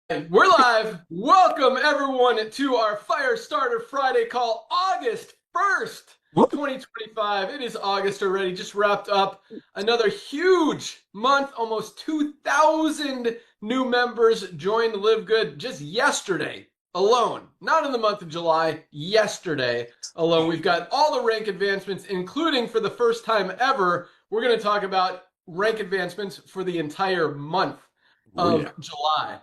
We're live. Welcome everyone to our Firestarter Friday call, August 1st, 2025. It is August already, just wrapped up another huge month. Almost 2,000 new members joined Live Good just yesterday alone. Not in the month of July, yesterday alone. We've got all the rank advancements, including for the first time ever, we're going to talk about rank advancements for the entire month of July.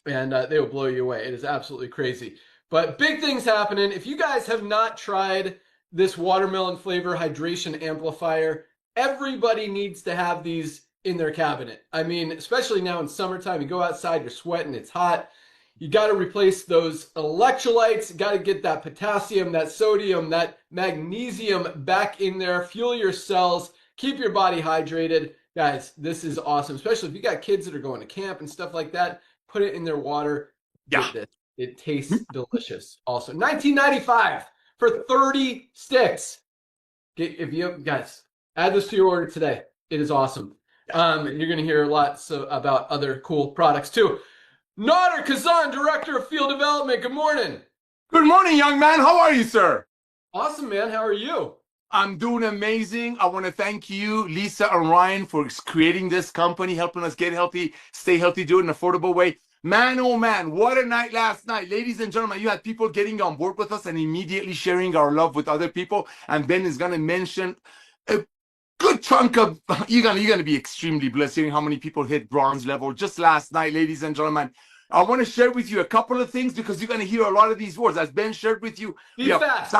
And they will blow you away. It is absolutely crazy. But big things happening. If you guys have not tried this watermelon flavor hydration amplifier, everybody needs to have these in their cabinet. I mean, especially now in summertime, you go outside, you're sweating, it's hot. You got to replace those electrolytes. You got to get that potassium, that sodium, that magnesium back in there. Fuel your cells. Keep your body hydrated. Guys, this is awesome, especially if you got kids that are going to camp and stuff like that. Put it in their water. Get this. It tastes delicious. Also, $19.95 for 30 sticks. If you guys add this to your order today, it is awesome. You're going to hear lots about other cool products too. Nader Kazan, Director of Field Development. Good morning. Good morning, young man. How are you, sir? Awesome, man. How are you? I'm doing amazing. I want to thank you, Lisa and Ryan, for creating this company, helping us get healthy, stay healthy, do it in an affordable way. Man, oh man, what a night last night. Ladies and gentlemen, you had people getting on board with us and immediately sharing our love with other people. And Ben is going to mention a good chunk of, you're gonna be extremely blessed hearing how many people hit bronze level just last night, ladies and gentlemen. I want to share with you a couple of things because you're going to hear a lot of these words. As Ben shared with you. Be fast.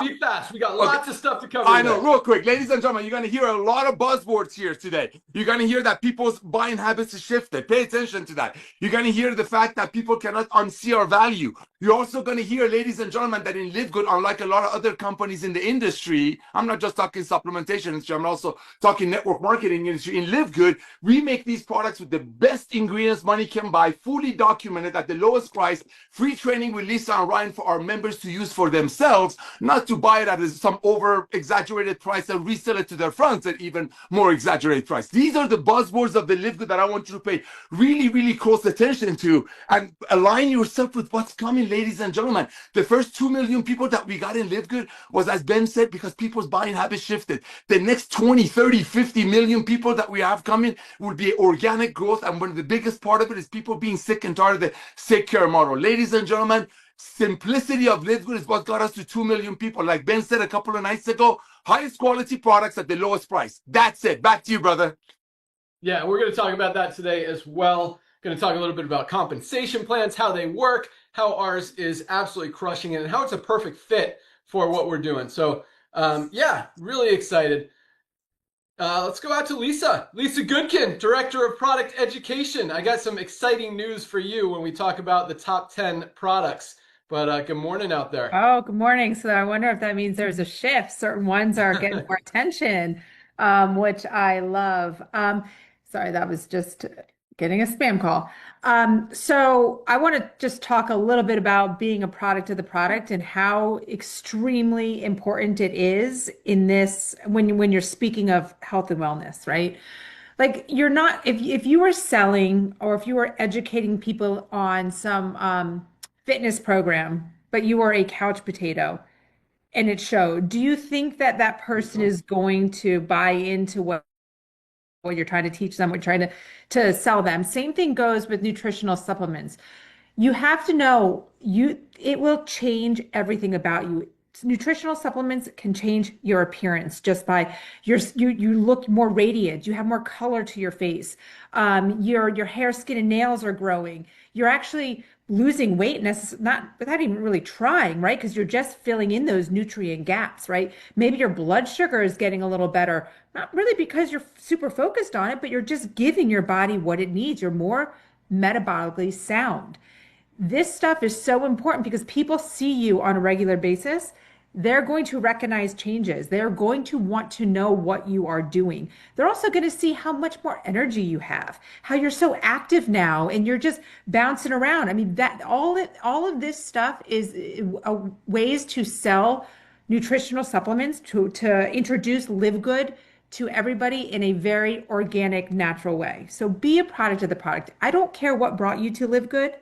We got lots of stuff to cover. I know, real quick. Ladies and gentlemen, you're going to hear a lot of buzzwords here today. You're going to hear that people's buying habits have shifted. Pay attention to that. You're going to hear the fact that people cannot unsee our value. You're also going to hear, ladies and gentlemen, that in LiveGood, unlike a lot of other companies in the industry, I'm not just talking supplementation industry, I'm also talking network marketing industry. In LiveGood, we make these products with the best ingredients money can buy, fully documented at the lowest price, free training with Lisa and Ryan for our members to use for themselves, not to buy it at some over-exaggerated price and resell it to their friends at even more exaggerated price. These are the buzzwords of the LiveGood that I want you to pay really, really close attention to and align yourself with what's coming, ladies and gentlemen. The first 2 million people that we got in LiveGood was, as Ben said, because people's buying habits shifted. The next 20, 30, 50 million people that we have coming will be organic growth, and one of the biggest part of it is people being sick and tired of the sick care model. Ladies and gentlemen, simplicity of LiveGood is what got us to 2 million people. Like Ben said a couple of nights ago, highest quality products at the lowest price. That's it. Back to you, brother. Yeah, we're going to talk about that today as well. Going to talk a little bit about compensation plans, how they work, how ours is absolutely crushing it, and how it's a perfect fit for what we're doing. So, yeah, really excited. Let's go out to Lisa. Lisa Goodkin, Director of Product Education. I got some exciting news for you when we talk about the top 10 products. But good morning out there. Oh, good morning. So I wonder if that means there's a shift. Certain ones are getting more attention, which I love. Sorry, that was just getting a spam call. So I want to just talk a little bit about being a product of the product and how extremely important it is in this when you're speaking of health and wellness, right? Like you're not, if you were selling or if you were educating people on some fitness program, but you were a couch potato and it showed, do you think that that person is going to buy into what you're trying to teach them, what you're trying to sell them? Same thing goes with nutritional supplements. You have to know it will change everything about you. Nutritional supplements can change your appearance just by you look more radiant, you have more color to your face, your hair, skin, and nails are growing. You're actually losing weight, and that's not without even really trying, right? Because you're just filling in those nutrient gaps, right? Maybe your blood sugar is getting a little better, not really because you're super focused on it, but you're just giving your body what it needs. You're more metabolically sound. This stuff is so important because people see you on a regular basis. They're going to recognize changes. They're going to want to know what you are doing. They're also going to see how much more energy you have, how you're so active now and you're just bouncing around. I mean, that all of this stuff is ways to sell nutritional supplements, to introduce Live Good to everybody in a very organic, natural way. So be a product of the product. I don't care what brought you to Live Good.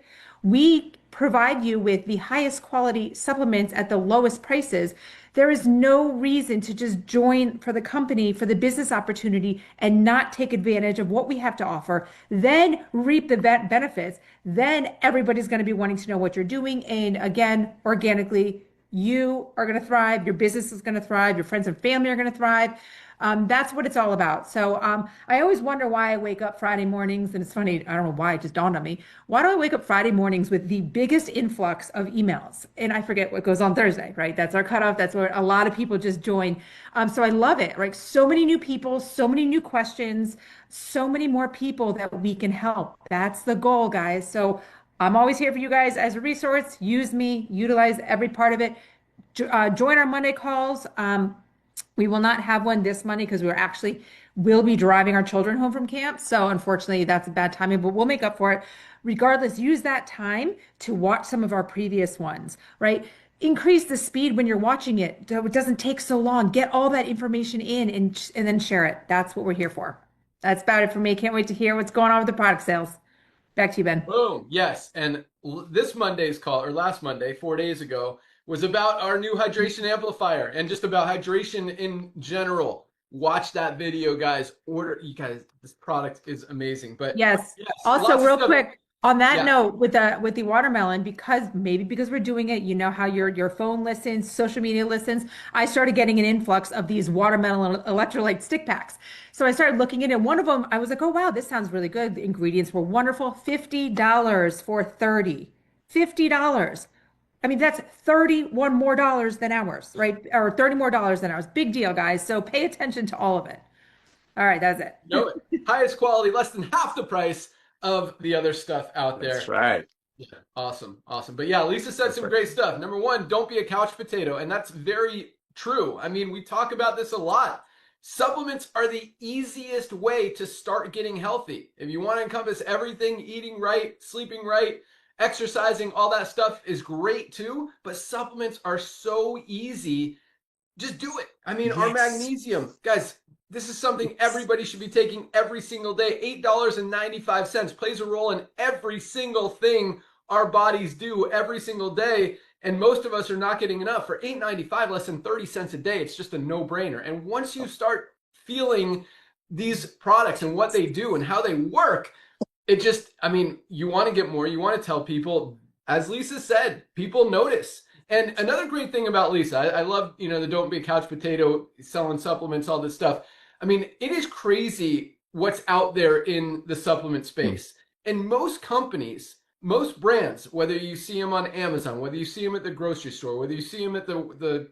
We provide you with the highest quality supplements at the lowest prices. There is no reason to just join for the company, for the business opportunity, and not take advantage of what we have to offer, then reap the benefits. Then everybody's going to be wanting to know what you're doing. And again, organically, you are going to thrive, your business is going to thrive, your friends and family are going to thrive. That's what it's all about. So I always wonder why I wake up Friday mornings, and it's funny, I don't know why, it just dawned on me. Why do I wake up Friday mornings with the biggest influx of emails? And I forget what goes on Thursday, right? That's our cutoff. That's where a lot of people just join. So I love it, right? So many new people, so many new questions, so many more people that we can help. That's the goal, guys. So I'm always here for you guys as a resource. Use me, utilize every part of it. Join our Monday calls. We will not have one this Monday because we'll be driving our children home from camp. So unfortunately, that's a bad timing, but we'll make up for it. Regardless, use that time to watch some of our previous ones, right? Increase the speed when you're watching it. So it doesn't take so long. Get all that information in and then share it. That's what we're here for. That's about it for me. Can't wait to hear what's going on with the product sales. Back to you, Ben. Boom. Yes. And this Monday's call, or last Monday, 4 days ago, was about our new hydration amplifier and just about hydration in general. Watch that video, guys. You guys, this product is amazing. But yes. Also, real quick, on that note, with the watermelon, because we're doing it, you know how your phone listens, social media listens. I started getting an influx of these watermelon electrolyte stick packs. So I started looking at it. One of them, I was like, oh wow, this sounds really good. The ingredients were wonderful. $50 for 30. $50. I mean, that's $31 more than ours, right? Or $30 more than ours. Big deal, guys. So pay attention to all of it. All right, that's it. Know it. Highest quality, less than half the price of the other stuff out there. That's right. Yeah, awesome. But yeah, Lisa said some great stuff. Number one, don't be a couch potato. And that's very true. I mean, we talk about this a lot. Supplements are the easiest way to start getting healthy. If you want to encompass everything, eating right, sleeping right, exercising, all that stuff is great too, but supplements are so easy. Just do it. I mean, our magnesium, guys, this is something everybody should be taking every single day. $8.95 plays a role in every single thing our bodies do every single day. And most of us are not getting enough. For $8.95, less than 30 cents a day, it's just a no-brainer. And once you start feeling these products and what they do and how they work, it just, I mean, you want to get more, you want to tell people, as Lisa said, people notice. And another great thing about Lisa, I love, the don't be a couch potato, selling supplements, all this stuff. I mean, it is crazy what's out there in the supplement space. And most companies, most brands, whether you see them on Amazon, whether you see them at the grocery store, whether you see them at the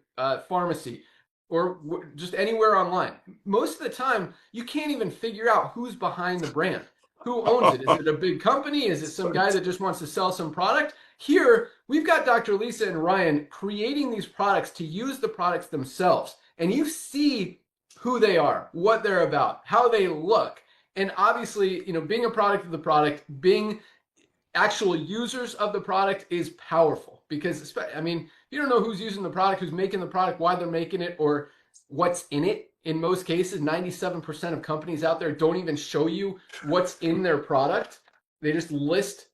pharmacy, or just anywhere online, most of the time, you can't even figure out who's behind the brand. Who owns it? Is it a big company? Is it some guy that just wants to sell some product? Here, we've got Dr. Lisa and Ryan creating these products to use the products themselves. And you see who they are, what they're about, how they look. And obviously, being a product of the product, being actual users of the product is powerful. Because, I mean, you don't know who's using the product, who's making the product, why they're making it, or what's in it. In most cases, 97% of companies out there don't even show you what's in their product. They just list,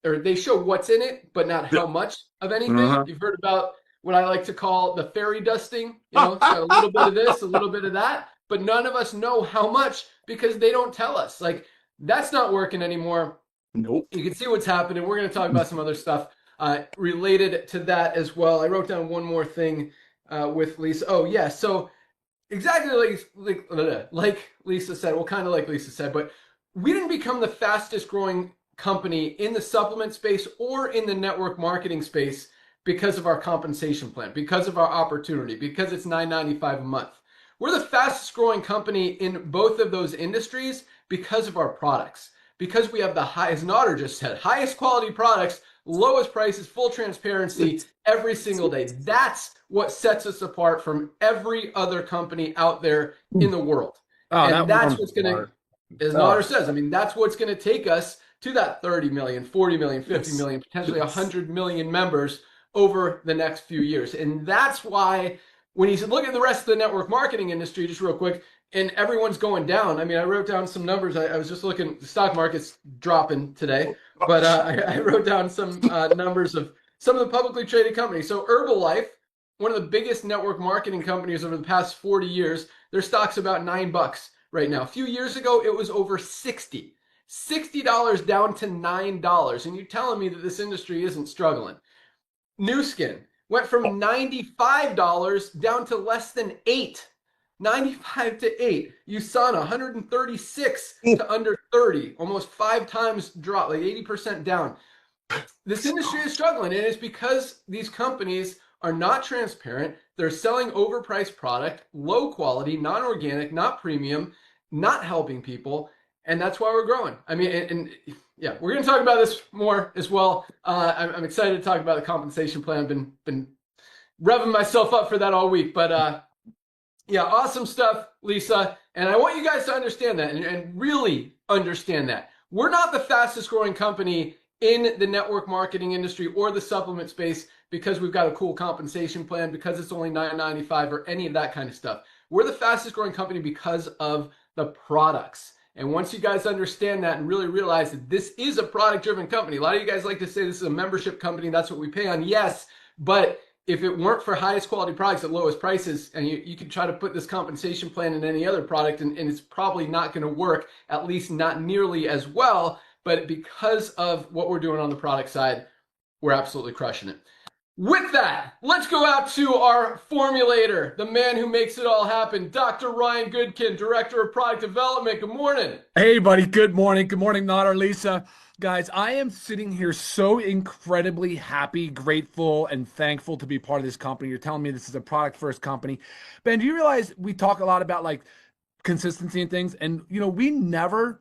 or they show what's in it, but not how much of anything. You've heard about what I like to call the fairy dusting. It's got a little bit of this, a little bit of that, but none of us know how much because they don't tell us. Like, that's not working anymore. Nope. You can see what's happening. We're going to talk about some other stuff related to that as well. I wrote down one more thing with Lisa. Oh, yeah. So exactly like Lisa said, well, kind of like Lisa said, but we didn't become the fastest growing company in the supplement space or in the network marketing space because of our compensation plan, because of our opportunity, because it's $9.95 a month. We're the fastest growing company in both of those industries because of our products, because we have the highest, as Nader just said, highest quality products, lowest prices, full transparency every single day. That's what sets us apart from every other company out there in the world. And that's what's going to, as Nader says, I mean, that's what's going to take us to that 30 million, 40 million, 50 million, potentially 100 million members over the next few years. And that's why when you look at the rest of the network marketing industry, just real quick, and everyone's going down. I mean, I wrote down some numbers. I was just looking, the stock market's dropping today, but I wrote down some numbers of some of the publicly traded companies. So Herbalife, one of the biggest network marketing companies over the past 40 years, their stock's about $9 right now. A few years ago, it was over 60. $60 down to $9. And you're telling me that this industry isn't struggling. New Skin went from $95 down to less than $8. 95 to 8. Usana, 136 to under 30. Almost 5 times drop, like 80% down. This industry is struggling, and it's because these companies are not transparent. They're selling overpriced product, low quality, non-organic, not premium, not helping people, and that's why we're growing. I mean, and yeah, we're going to talk about this more as well. I'm excited to talk about the compensation plan. I've been revving myself up for that all week, but yeah, awesome stuff, Lisa. And I want you guys to understand that and really understand that. We're not the fastest growing company in the network marketing industry or the supplement space because we've got a cool compensation plan, because it's only $9.95 or any of that kind of stuff. We're the fastest growing company because of the products. And once you guys understand that and really realize that this is a product driven company, a lot of you guys like to say this is a membership company, that's what we pay on. Yes, but if it weren't for highest quality products at lowest prices, and you could try to put this compensation plan in any other product, and it's probably not going to work, at least not nearly as well. But because of what we're doing on the product side, we're absolutely crushing it. With that, let's go out to our formulator, the man who makes it all happen, Dr. Ryan Goodkin, Director of Product Development. Good morning. Hey, buddy. Good morning. Good morning, Nod, Lisa. Guys, I am sitting here so incredibly happy, grateful, and thankful to be part of this company. You're telling me this is a product-first company. Ben, do you realize we talk a lot about like consistency and things? And, you know, we never,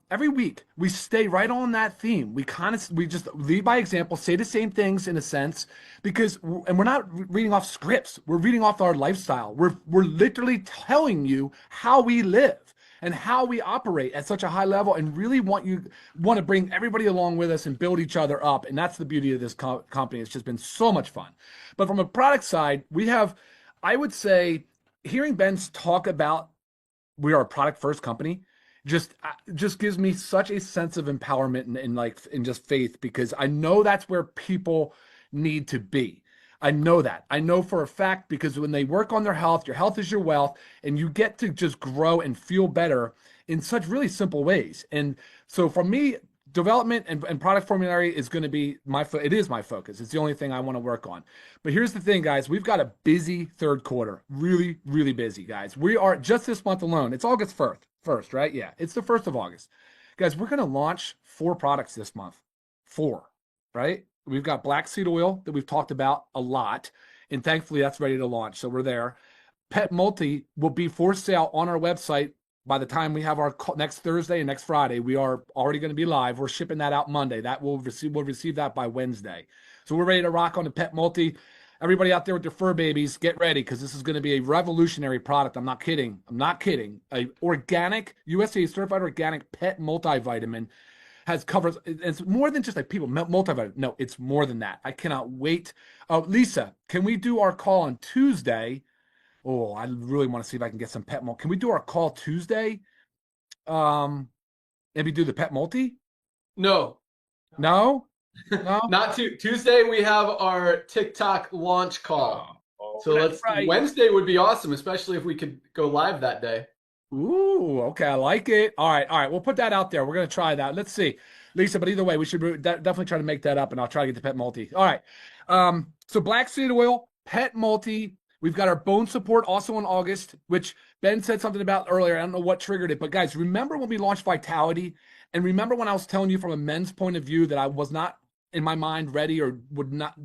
every week, we stay right on that theme. We just lead by example, say the same things in a sense, because, and we're not reading off scripts. We're reading off our lifestyle. We're literally telling you how we live and how we operate at such a high level, and really want to bring everybody along with us and build each other up. And that's the beauty of this company. It's just been so much fun. But from a product side, we have, I would say, hearing Ben's talk about we are a product first company just gives me such a sense of empowerment and just faith, because I know that's where people need to be. I know that. I know for a fact, because when they work on their health, your health is your wealth, and you get to just grow and feel better in such really simple ways. And so for me, development and product formulary is going to be it is my focus. It's the only thing I want to work on. But here's the thing, guys. We've got a busy third quarter. Really, really busy, guys. We are just this month alone. It's August 1st, right? Yeah, it's the 1st of August. Guys, we're going to launch 4 products this month. 4, right? We've got black seed oil that we've talked about a lot, and thankfully that's ready to launch, so we're there. Pet Multi will be for sale on our website by the time we have our next Thursday and next Friday. We are already going to be live. We're shipping that out Monday. We'll receive that by Wednesday. So we're ready to rock on the Pet Multi. Everybody out there with their fur babies, get ready, because this is going to be a revolutionary product. I'm not kidding. A organic, USA certified organic pet multivitamin covers, it's more than just like people multivitamin. No, it's more than that. I cannot wait. Lisa, can we do our call on Tuesday? Oh, I really want to see if I can get some pet multi. Can we do our call Tuesday? Maybe do the pet multi? No. Not Tuesday. We have our TikTok launch call. So Wednesday would be awesome, especially if we could go live that day. Ooh, okay, I like it. All right, we'll put that out there. We're going to try that. Let's see, Lisa, but either way, we should definitely try to make that up, and I'll try to get the Pet Multi. All right, so black seed oil, Pet Multi. We've got our bone support also in August, which Ben said something about earlier. I don't know what triggered it, but guys, remember when we launched Vitality, and remember when I was telling you from a men's point of view that I was not in my mind ready or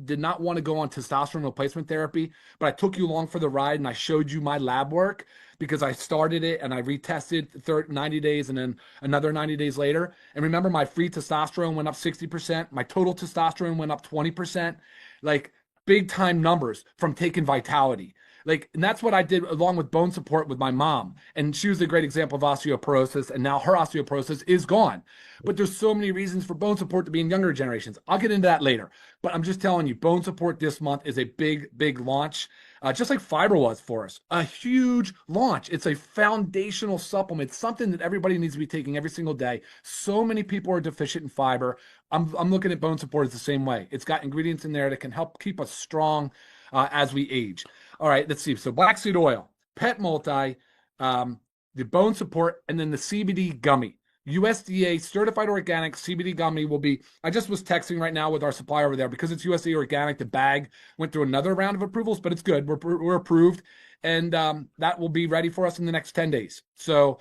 did not want to go on testosterone replacement therapy, but I took you along for the ride and I showed you my lab work, because I started it and I retested 90 days and then another 90 days later. And remember, my free testosterone went up 60%. My total testosterone went up 20%. Like big time numbers from taking Vitality. Like, and that's what I did along with bone support with my mom. And she was a great example of osteoporosis, and now her osteoporosis is gone. But there's so many reasons for bone support to be in younger generations. I'll get into that later. But I'm just telling you, bone support this month is a big, big launch. Just like fiber was for us, a huge launch. It's a foundational supplement, something that everybody needs to be taking every single day. So many people are deficient in fiber. I'm looking at bone support as the same way. It's got ingredients in there that can help keep us strong as we age. All right, let's see. So black seed oil, pet multi, the bone support, and then the CBD gummy. USDA certified organic CBD gummy will be, I just was texting right now with our supplier over there because it's USDA organic. The bag went through another round of approvals, but it's good. We're approved, and that will be ready for us in the next 10 days. So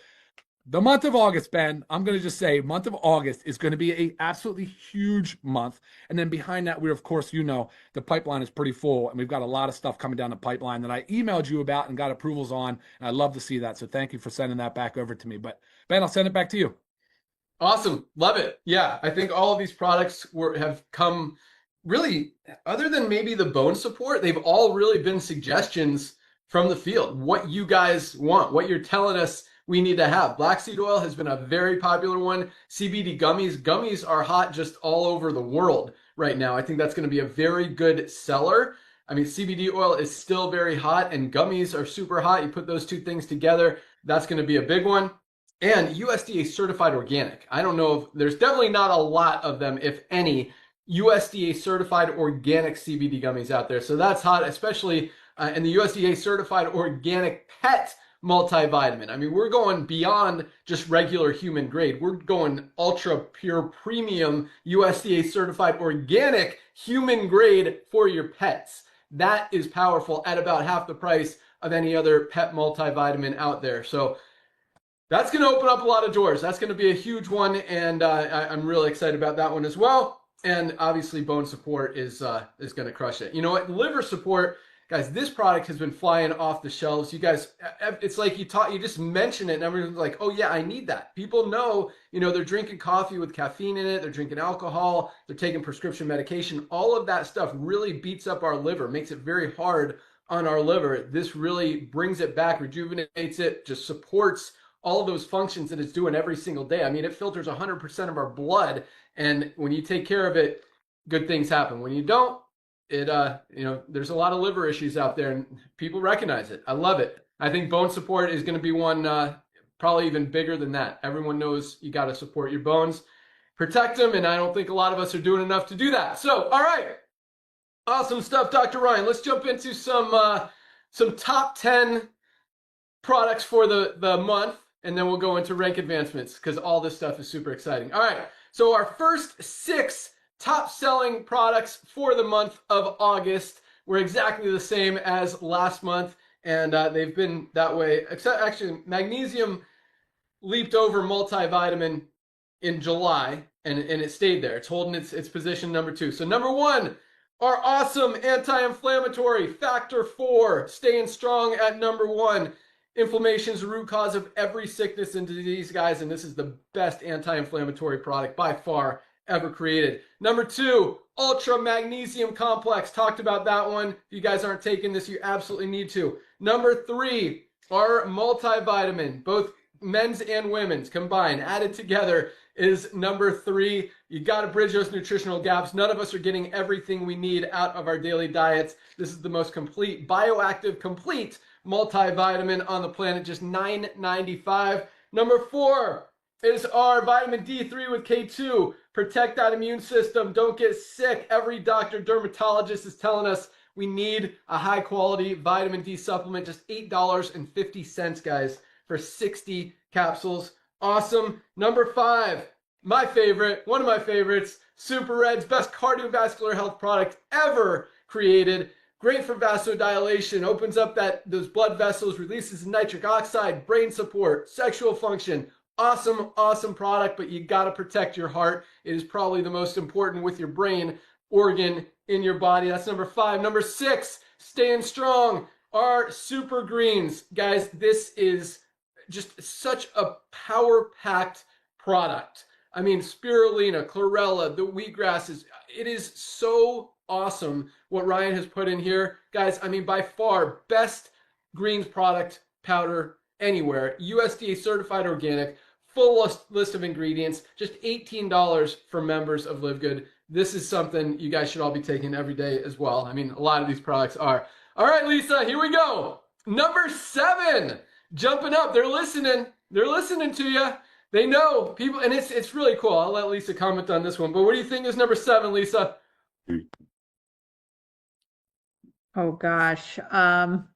the month of August, Ben, I'm going to just say month of August is going to be a absolutely huge month. And then behind that, we, of course, you know, the pipeline is pretty full, and we've got a lot of stuff coming down the pipeline that I emailed you about and got approvals on. And I love to see that. So thank you for sending that back over to me. But Ben, I'll send it back to you. Awesome. Love it. Yeah, I think all of these products have come really, other than maybe the bone support, they've all really been suggestions from the field. What you guys want, what you're telling us we need to have. Black seed oil has been a very popular one. CBD gummies. Gummies are hot just all over the world right now. I think that's going to be a very good seller. I mean, CBD oil is still very hot and gummies are super hot. You put those two things together, that's going to be a big one. And USDA certified organic. I don't know if there's definitely not a lot of them, if any, USDA certified organic CBD gummies out there. So that's hot, especially in the USDA certified organic pet multivitamin. I mean, we're going beyond just regular human grade. We're going ultra pure premium USDA certified organic human grade for your pets. That is powerful at about half the price of any other pet multivitamin out there. So that's going to open up a lot of doors. That's going to be a huge one, and I'm really excited about that one as well. And obviously, bone support is going to crush it. You know what? Liver support, guys. This product has been flying off the shelves. You guys, it's like you just mention it, and everyone's like, "Oh yeah, I need that." People know, you know, they're drinking coffee with caffeine in it. They're drinking alcohol. They're taking prescription medication. All of that stuff really beats up our liver, makes it very hard on our liver. This really brings it back, rejuvenates it, just supports all of those functions that it's doing every single day. I mean, it filters 100% of our blood, and when you take care of it, good things happen. When you don't, it you know, there's a lot of liver issues out there, and people recognize it. I love it. I think bone support is going to be one probably even bigger than that. Everyone knows you got to support your bones, protect them, and I don't think a lot of us are doing enough to do that. So, all right, awesome stuff, Dr. Ryan. Let's jump into some top 10 products for the month. And then we'll go into rank advancements because all this stuff is super exciting. All right, so our first 6 top selling products for the month of August were exactly the same as last month, and they've been that way. Except actually, magnesium leaped over multivitamin in July, and it stayed there. It's holding its position number 2. So number 1, our awesome anti-inflammatory Factor 4, staying strong at number 1. Inflammation is the root cause of every sickness and disease, guys, and this is the best anti-inflammatory product by far ever created. Number 2, Ultra Magnesium Complex. Talked about that one. If you guys aren't taking this, you absolutely need to. Number 3, our multivitamin, both men's and women's combined, added together, is number 3. You got to bridge those nutritional gaps. None of us are getting everything we need out of our daily diets. This is the most complete, bioactive, complete multivitamin on the planet, just $9.95. Number 4 is our vitamin D3 with K2. Protect that immune system. Don't get sick. Every doctor, dermatologist is telling us we need a high quality vitamin D supplement. Just $8.50, guys, for 60 capsules. Awesome. Number 5, my favorite, one of my favorites, Super Red's best cardiovascular health product ever created. Great for vasodilation, opens up those blood vessels, releases nitric oxide, brain support, sexual function. Awesome, awesome product, but you got to protect your heart. It is probably the most important with your brain organ in your body. That's number 5. Number 6, staying strong, our Super Greens. Guys, this is just such a power-packed product. I mean, spirulina, chlorella, the wheatgrasses, it is so awesome what Ryan has put in here. Guys, I mean, by far, best greens product powder anywhere. USDA certified organic, full list of ingredients, just $18 for members of Live Good. This is something you guys should all be taking every day as well. I mean, a lot of these products are. All right, Lisa, here we go. Number 7, jumping up. They're listening. They're listening to you. They know people, and it's really cool. I'll let Lisa comment on this one. But what do you think is number 7, Lisa? Oh gosh. I'm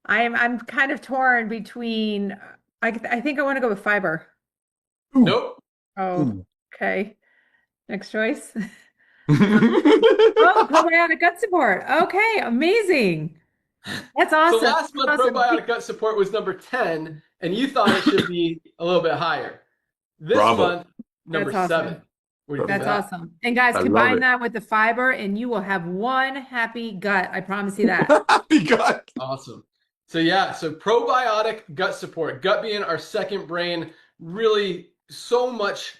kind of torn between, I think I want to go with fiber. Nope. Oh, okay. Next choice. Oh, probiotic gut support. Okay, amazing. That's awesome. So last month, Awesome. probiotic gut support was number 10, and you thought it should be a little bit higher. This Bravo. month, number That's awesome. 7. What do you think That's of that? awesome. And guys, I love combine it. that with the fiber and you will have one happy gut. I promise you that. Happy gut. Awesome. So yeah, so probiotic gut support, gut being our second brain, really so much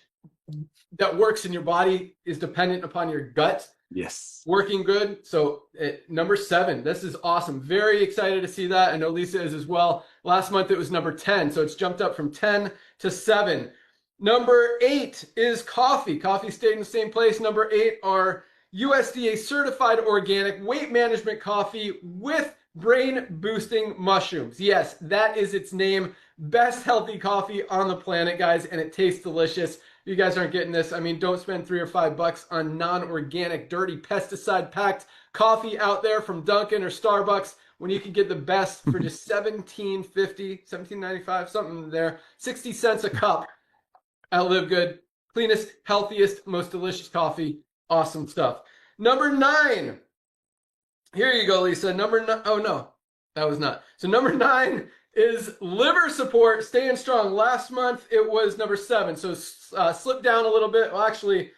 that works in your body is dependent upon your gut Yes. working good. So number 7, this is awesome. Very excited to see that. I know Lisa is as well. Last month it was number 10, so it's jumped up from 10 to 7. Number 8 is coffee. Coffee stayed in the same place. Number 8 are USDA certified organic weight management coffee with brain boosting mushrooms. Yes, that is its name. Best healthy coffee on the planet, guys, and it tastes delicious. If you guys aren't getting this, I mean, don't spend $3 or $5 on non-organic, dirty, pesticide-packed coffee out there from Dunkin' or Starbucks when you can get the best for just $17.50, $17.95, something there, 60 cents a cup at Live Good. Cleanest, healthiest, most delicious coffee. Awesome stuff. Number 9. Here you go, Lisa. Number 9. Oh, no, that was not. So number 9 is liver support, staying strong. Last month, it was number 7. So slipped down a little bit. Well, actually,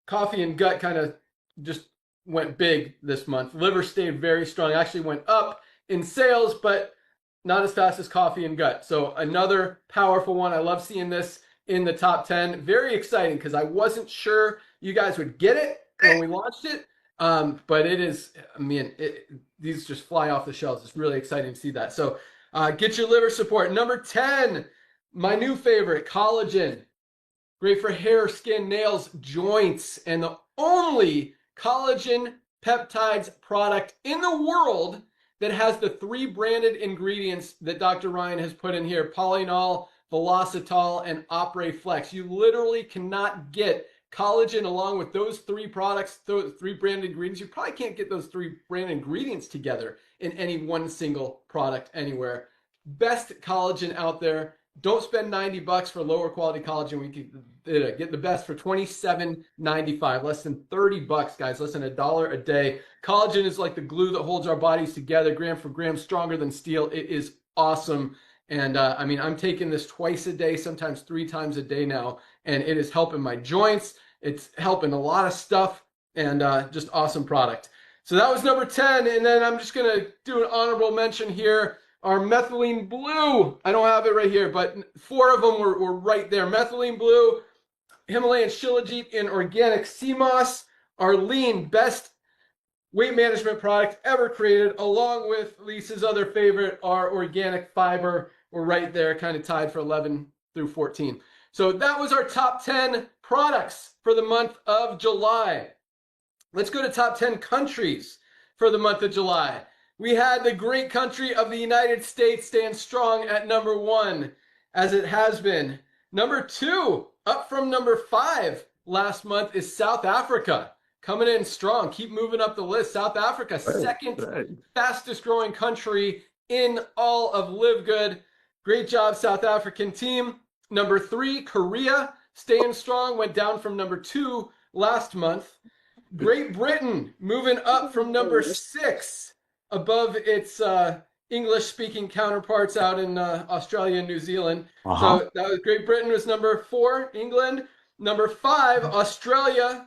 coffee and gut kind of just went big this month. Liver stayed very strong. Actually went up in sales, but not as fast as coffee and gut. So another powerful one. I love seeing this in the top 10. Very exciting because I wasn't sure you guys would get it when we launched it. But it is, I mean, these just fly off the shelves. It's really exciting to see that. So get your liver support. Number 10, my new favorite, collagen. Great for hair, skin, nails, joints, and the only collagen peptides product in the world that has the 3 branded ingredients that Dr. Ryan has put in here: polynol, velocitol, and Opre Flex. You literally cannot get collagen along with those 3 products, those 3 branded ingredients. You probably can't get those 3 branded ingredients together in any one single product anywhere. Best collagen out there. Don't spend $90 for lower quality collagen. We can get the best for $27.95, less than $30, guys, less than $1 a day. Collagen is like the glue that holds our bodies together, gram for gram, stronger than steel. It is awesome. And I mean, I'm taking this twice a day, sometimes 3 times a day now, and it is helping my joints. It's helping a lot of stuff, and just awesome product. So that was number 10. And then I'm just going to do an honorable mention here. Our methylene blue, I don't have it right here, but 4 of them were right there. Methylene blue, Himalayan shilajit, and organic sea moss. Our lean, best weight management product ever created, along with Lisa's other favorite, our organic fiber. We're right there, kind of tied for 11 through 14. So that was our top 10 products for the month of July. Let's go to top 10 countries for the month of July. We had the great country of the United States stand strong at number 1, as it has been. Number 2, up from number 5 last month, is South Africa. Coming in strong, keep moving up the list. South Africa, second fastest growing country in all of Live Good. Great job, South African team. Number 3, Korea, staying strong, went down from number 2 last month. Great Britain, moving up from number 6, above its English-speaking counterparts out in Australia and New Zealand. So that was Great Britain was number 4, England. Number 5, Australia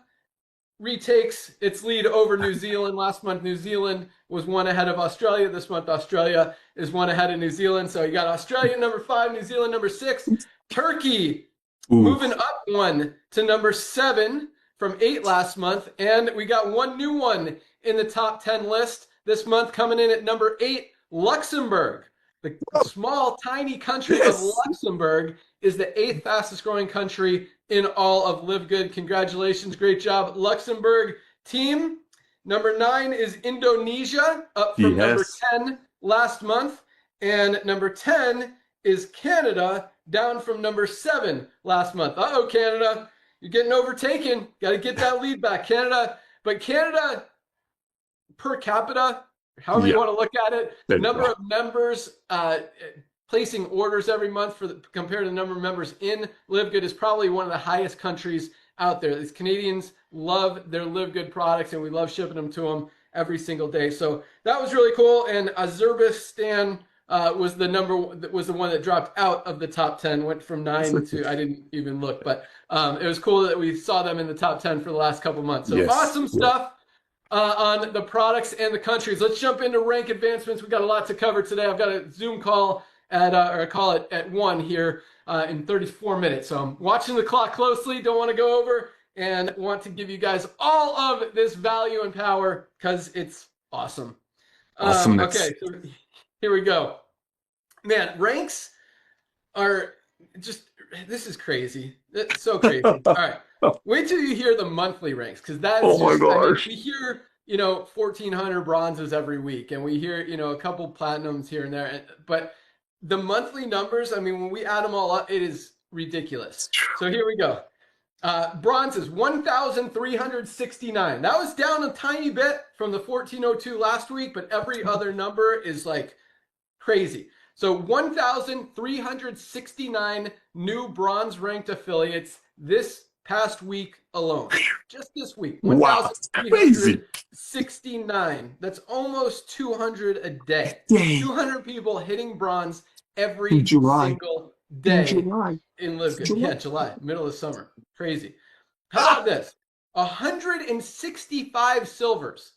retakes its lead over New Zealand. Last month, New Zealand was 1 ahead of Australia. This month, Australia is 1 ahead of New Zealand. So you got Australia number 5, New Zealand number 6. Turkey moving up 1 to number 7 from 8 last month. And we got 1 new one in the top 10 list this month, coming in at number 8, Luxembourg. The small, tiny country of Luxembourg is the 8th fastest growing country in all of Live Good. Congratulations. Great job, Luxembourg team. Number 9 is Indonesia, up from number 10 last month. And number 10 is Canada, down from number 7 last month. Uh-oh, Canada, you're getting overtaken. Got to get that lead back, Canada. But Canada, per capita, however you want to look at it, number of members placing orders every month compared to the number of members in Live Good is probably one of the highest countries out there. These Canadians love their Live Good products, and we love shipping them to them every single day. So that was really cool. And Azerbaijan was the one that dropped out of the top 10, went from 9 to, I didn't even look, but it was cool that we saw them in the top 10 for the last couple months. So awesome stuff on the products and the countries. Let's jump into rank advancements. We've got a lot to cover today. I've got a Zoom call or a call at 1 here in 34 minutes. So I'm watching the clock closely, don't want to go over, and want to give you guys all of this value and power because it's awesome. Okay, so here we go. Man, ranks are just, this is crazy. It's so crazy. All right. Wait till you hear the monthly ranks, because that's my gosh. I mean, we hear, 1,400 bronzes every week, and we hear, a couple platinums here and there. But the monthly numbers, I mean, when we add them all up, it is ridiculous. So here we go. Bronzes, 1,369. That was down a tiny bit from the 1,402 last week, but every other number is like crazy. So 1,369 new bronze ranked affiliates this past week alone. Just this week. 1,369. That's almost 200 a day. 200 people hitting bronze every single day in Live Good. Yeah, July, middle of summer. Crazy. How about this? 165 silvers.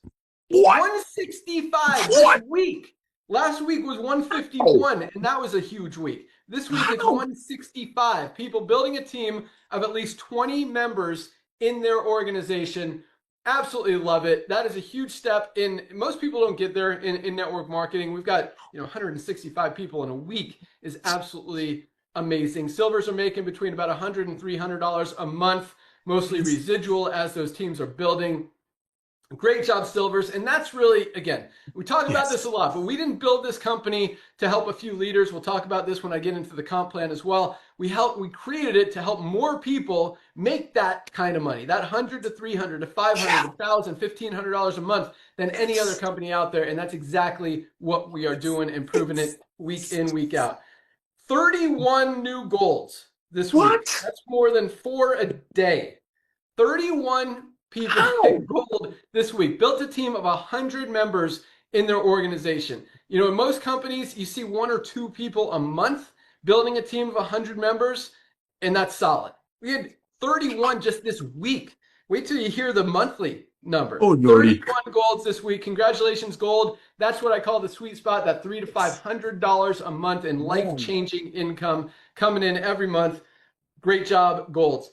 165 this week. Last week was 151, and that was a huge week. This week it's 165 people building a team of at least 20 members in their organization. Absolutely love it. That is a huge step in, most people don't get there in network marketing. We've got 165 people in a week is absolutely amazing. Silvers are making between about $100 and $300 a month, mostly residual as those teams are building. Great job, Silvers. And that's really, again, we talk about this a lot, but we didn't build this company to help a few leaders. We'll talk about this when I get into the comp plan as well. We created it to help more people make that kind of money, that $100 to $300 to $500, $1,000, $1,500 a month than any other company out there. And that's exactly what we are doing, improving it week in, week out. 31 new goals this week. That's more than 4 a day. 31 people hit gold this week. Built a team of 100 members in their organization. In most companies, you see 1 or 2 people a month building a team of 100 members, and that's solid. We had 31 just this week. Wait till you hear the monthly number. 31 golds this week. Congratulations, gold. That's what I call the sweet spot, that $300 to $500 a month in life-changing income coming in every month. Great job, golds.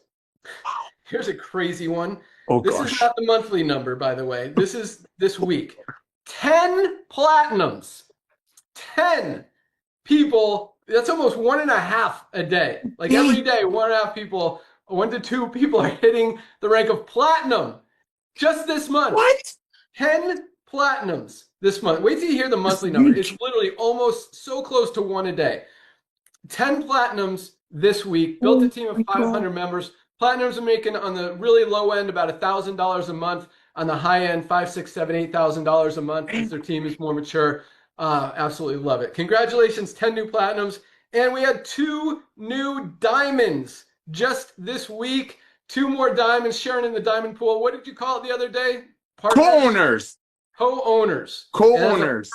Here's a crazy one. This is not the monthly number, by the way. This is this week. 10 platinums. 10 people. That's almost 1.5 a day. Like every day, 1.5 people, 1 to 2 people are hitting the rank of platinum. Just this month. 10 platinums this month. Wait till you hear the monthly number. It's literally almost so close to 1 a day. 10 platinums this week. Built a team of 500 members. Platinums are making on the really low end about $1,000 a month. On the high end, $5,000, $6,000, $7,000, $8,000 a month as their team is more mature. Absolutely love it. Congratulations, 10 new platinums. And we had 2 new diamonds just this week. 2 more diamonds sharing in the diamond pool. What did you call it the other day? Co-owners. Co-owners. Co-owners.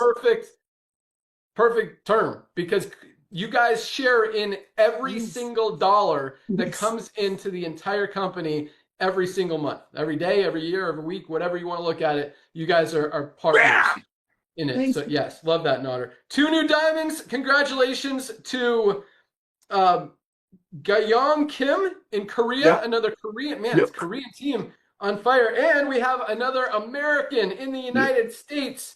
Perfect term, because you guys share in every single dollar that comes into the entire company every single month, every day, every year, every week, whatever you want to look at it. You guys are partners in it. So yes, love that, Notter. 2 new diamonds. Congratulations to Gayong Kim in Korea, another Korean, man, it's Korean team on fire. And we have another American in the United States.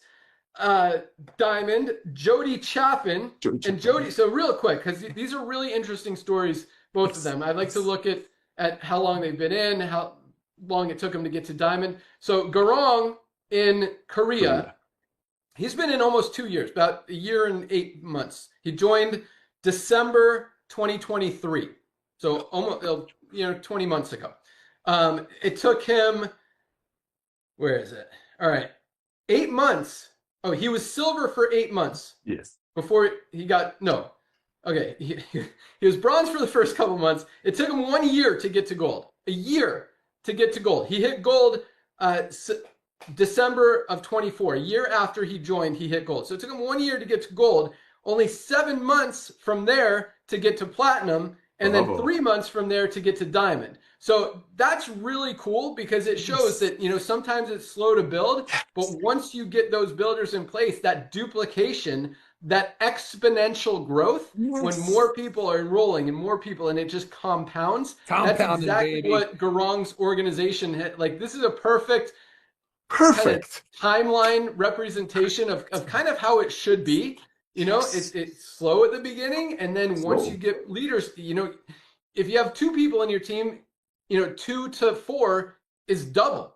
Diamond, Jody Chaffin, and Jody. So real quick, because these are really interesting stories, both of them. I'd like to look at how long they've been in, how long it took them to get to Diamond. So Garong in Korea, he's been in almost 2 years, about a year and 8 months. He joined December 2023, so almost 20 months ago. It took him, where is it? All right, 8 months. Oh, he was silver for 8 months. Yes. Before he got, no. Okay, he was bronze for the first couple months. It took him 1 year to get to gold. A year to get to gold. He hit gold December of 24. A year after he joined, he hit gold. So it took him 1 year to get to gold. Only 7 months from there to get to platinum, and then 3 months from there to get to diamond. So that's really cool because it shows that, sometimes it's slow to build, but once you get those builders in place, that duplication, that exponential growth, when more people are enrolling and more people, and it just compounds. That's exactly what Garong's organization had. Like, this is a perfect kind of timeline representation of kind of how it should be. It's slow at the beginning, and then once you get leaders, if you have 2 people in your team, 2 to 4 is double.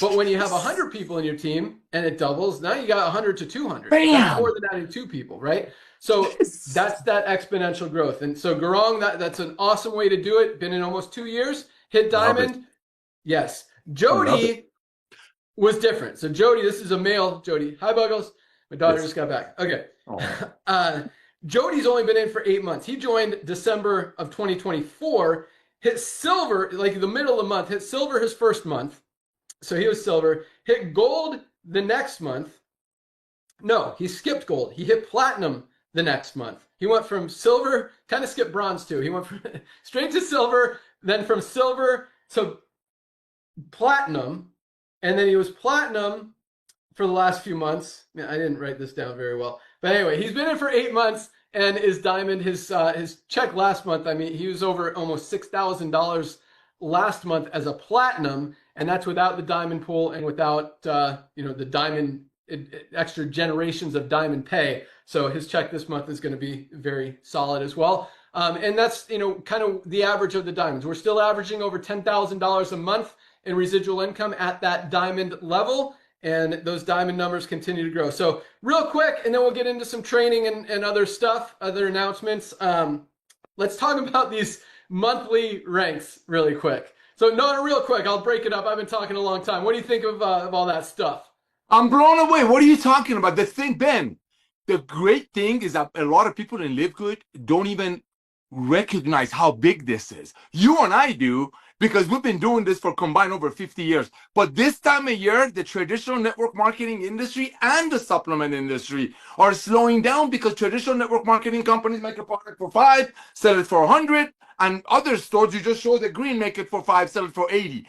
But when you have 100 people in your team and it doubles, now you got 100 to 200. That's more than adding 2 people, right? So that's that exponential growth. And so Garong, that's an awesome way to do it. Been in almost 2 years. Hit diamond. Yes. Jody was different. So Jody, this is a male Jody. Hi, Buggles. My daughter just got back. Okay. Jody's only been in for 8 months. He joined December of 2024, hit silver, like the middle of the month, hit silver his first month. So he was silver, hit gold the next month. No, he skipped gold. He hit platinum the next month. He went from silver, kind of skipped bronze too. He went from straight to silver, then from silver to platinum. And then he was platinum for the last few months. I didn't write this down very well. But anyway, he's been in for 8 months and is diamond. His check last month, I mean, he was over almost $6,000 last month as a platinum, and that's without the diamond pool and without the diamond extra generations of diamond pay. So his check this month is going to be very solid as well. And that's kind of the average of the diamonds. We're still averaging over $10,000 a month in residual income at that diamond level. And those diamond numbers continue to grow. So real quick, and then we'll get into some training and other stuff, other announcements. Let's talk about these monthly ranks really quick. So not real quick, I'll break it up. I've been talking a long time. What do you think of all that stuff? I'm blown away. What are you talking about? The thing, Ben, the great thing is that a lot of people in LiveGood don't even recognize how big this is. You and I do, because we've been doing this for combined over 50 years. But this time of year, the traditional network marketing industry and the supplement industry are slowing down because traditional network marketing companies make a product for 5, sell it for 100, and other stores, you just show the green, make it for 5, sell it for 80.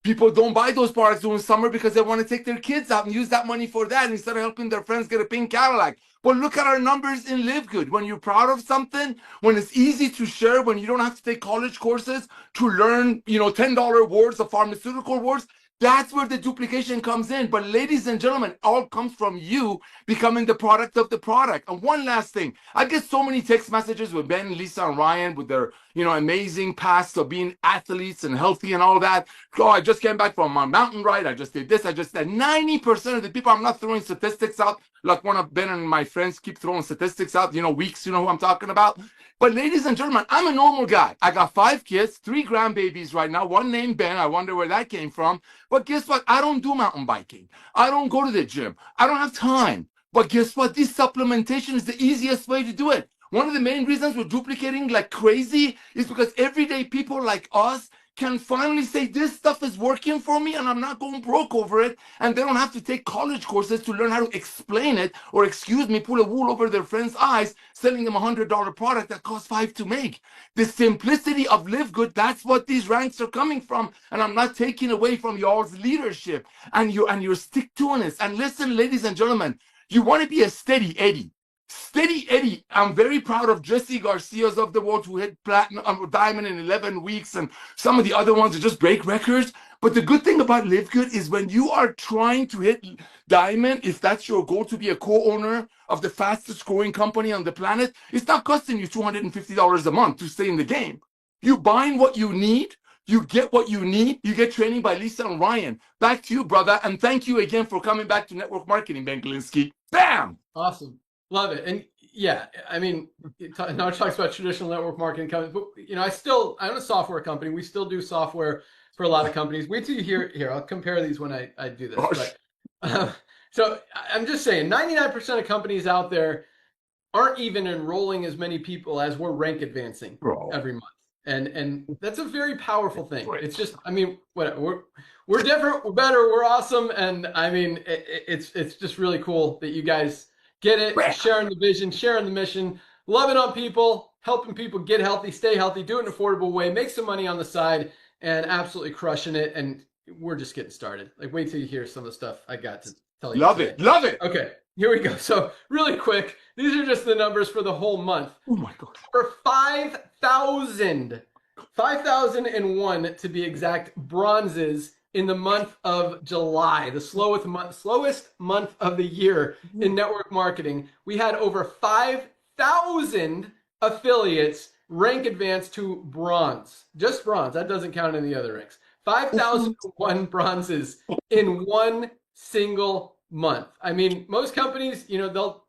People don't buy those products during summer because they want to take their kids out and use that money for that instead of helping their friends get a pink Cadillac. But look at our numbers in LiveGood. When you're proud of something, when it's easy to share, when you don't have to take college courses to learn, $10 words of pharmaceutical words, that's where the duplication comes in. But ladies and gentlemen, it all comes from you becoming the product of the product. And one last thing, I get so many text messages with Ben, Lisa, and Ryan with their, amazing past of being athletes and healthy and all that. Oh, I just came back from my mountain ride. I just did this. I just did 90% of the people, I'm not throwing statistics out like one of Ben and my friends keep throwing statistics out, weeks, who I'm talking about. But ladies and gentlemen, I'm a normal guy. I got 5 kids, 3 grandbabies right now, one named Ben. I wonder where that came from. But guess what? I don't do mountain biking. I don't go to the gym. I don't have time. But guess what? This supplementation is the easiest way to do it. One of the main reasons we're duplicating like crazy is because everyday people like us can finally say this stuff is working for me and I'm not going broke over it, and they don't have to take college courses to learn how to explain it or, pull a wool over their friends' eyes selling them a $100 product that costs $5 to make. The simplicity of LiveGood, that's what these ranks are coming from, and I'm not taking away from y'all's leadership and your stick-to-itiveness. And listen, ladies and gentlemen, you want to be a steady Eddie. Steady Eddie. I'm very proud of Jesse Garcia's of the world who hit platinum, diamond in 11 weeks, and some of the other ones that just break records. But the good thing about Live Good is when you are trying to hit diamond, if that's your goal to be a co-owner of the fastest growing company on the planet, it's not costing you $250 a month to stay in the game. You buying what you need, you get what you need, you get training by Lisa and Ryan. Back to you, brother, and thank you again for coming back to network marketing, Ben Galinsky. Bam! Awesome. Love it. And yeah, I mean, now it talks about traditional network marketing companies, but you know, I own a software company. We still do software for a lot of companies. Wait till you hear here. I'll compare these when I do this. But, so I'm just saying 99% of companies out there aren't even enrolling as many people as we're rank advancing every month. And that's a very powerful thing. It's just, I mean, whatever. We're different, we're better, we're awesome. And I mean, it's just really cool that you guys get it, sharing the vision, sharing the mission, loving on people, helping people get healthy, stay healthy, do it in an affordable way, make some money on the side, and absolutely crushing it. And we're just getting started. Like, wait till you hear some of the stuff I got to tell you. Love it. Love it. Okay, here we go. So really quick, these are just the numbers for the whole month. Oh my God. For 5,001 to be exact, bronzes in the month of July, the slowest month of the year in network marketing. We had over 5,000 affiliates rank advance to bronze. Just bronze. That doesn't count any other ranks. 5,001 bronzes in one single month. I mean, most companies, you know, they'll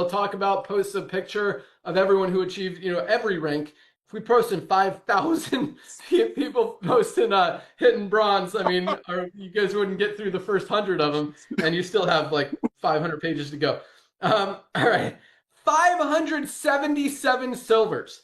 talk about, post a picture of everyone who achieved, you know, every rank. If we posted 5,000 people posting hitting bronze, I mean, you guys wouldn't get through the first 100 of them, and you still have like 500 pages to go. All right, 577 silvers.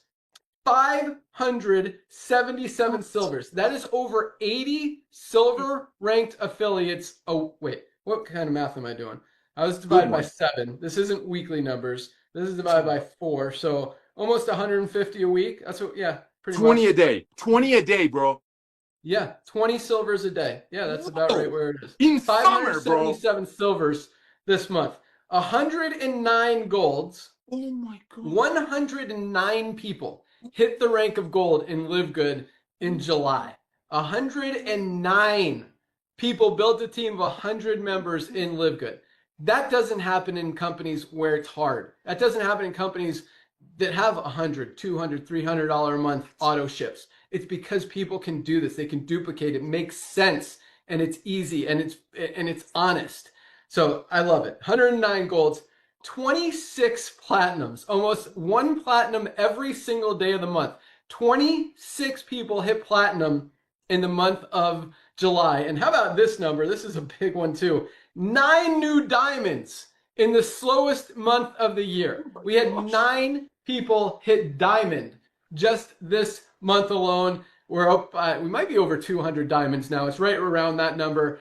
577 silvers. That is over 80 silver ranked affiliates. Oh, wait, what kind of math am I doing? I was divided by 7. This isn't weekly numbers. This is divided by 4. So almost 150 a week. That's what, yeah, pretty 20 much. a day. 20 a day, bro. Yeah, 20 silvers a day. Yeah, that's about right where it is. In summer, bro. 577 silvers this month. 109 golds. Oh my God. 109 people hit the rank of gold in Live Good in July. 109 people built a team of 100 members in Live Good. That doesn't happen in companies where it's hard. That doesn't happen in companies that have $100, $200, $300 a month auto ships. It's because people can do this. They can duplicate it. It makes sense, and it's easy, and it's honest. So I love it. 109 golds, 26 platinums, almost 1 platinum every single day of the month. 26 people hit platinum in the month of July. And how about this number? This is a big one too. 9 new diamonds in the slowest month of the year. We had 9 people hit diamond just this month alone. We're up, we might be over 200 diamonds now. It's right around that number.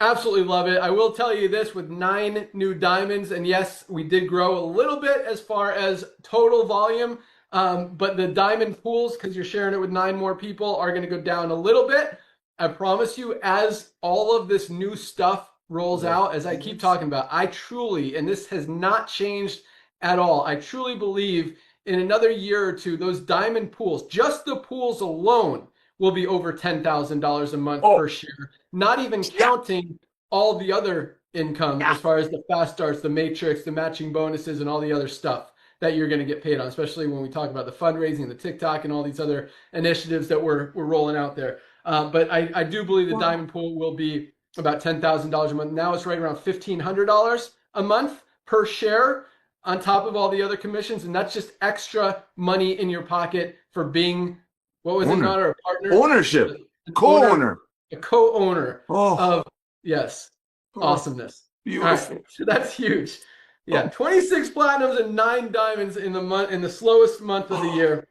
Absolutely love it. I will tell you this, with 9 new diamonds, and yes, we did grow a little bit as far as total volume, but the diamond pools, because you're sharing it with 9 more people, are going to go down a little bit. I promise you, as all of this new stuff rolls out, as I keep talking about, I truly, and this has not changed at all, I truly believe in another year or two, those diamond pools, just the pools alone, will be over $10,000 a month per share, not even counting all the other income as far as the fast starts, the matrix, the matching bonuses, and all the other stuff that you're going to get paid on, especially when we talk about the fundraising, the TikTok, and all these other initiatives that we're rolling out there. But I do believe the diamond pool will be about $10,000 a month. Now it's right around $1,500 a month per share on top of all the other commissions, and that's just extra money in your pocket for being, what was it, not a partner? Ownership. Co-owner. A co-owner of, yes, awesomeness. Beautiful. Right, so that's huge. Yeah, 26 platinums and 9 diamonds in the month, in the slowest month of the year.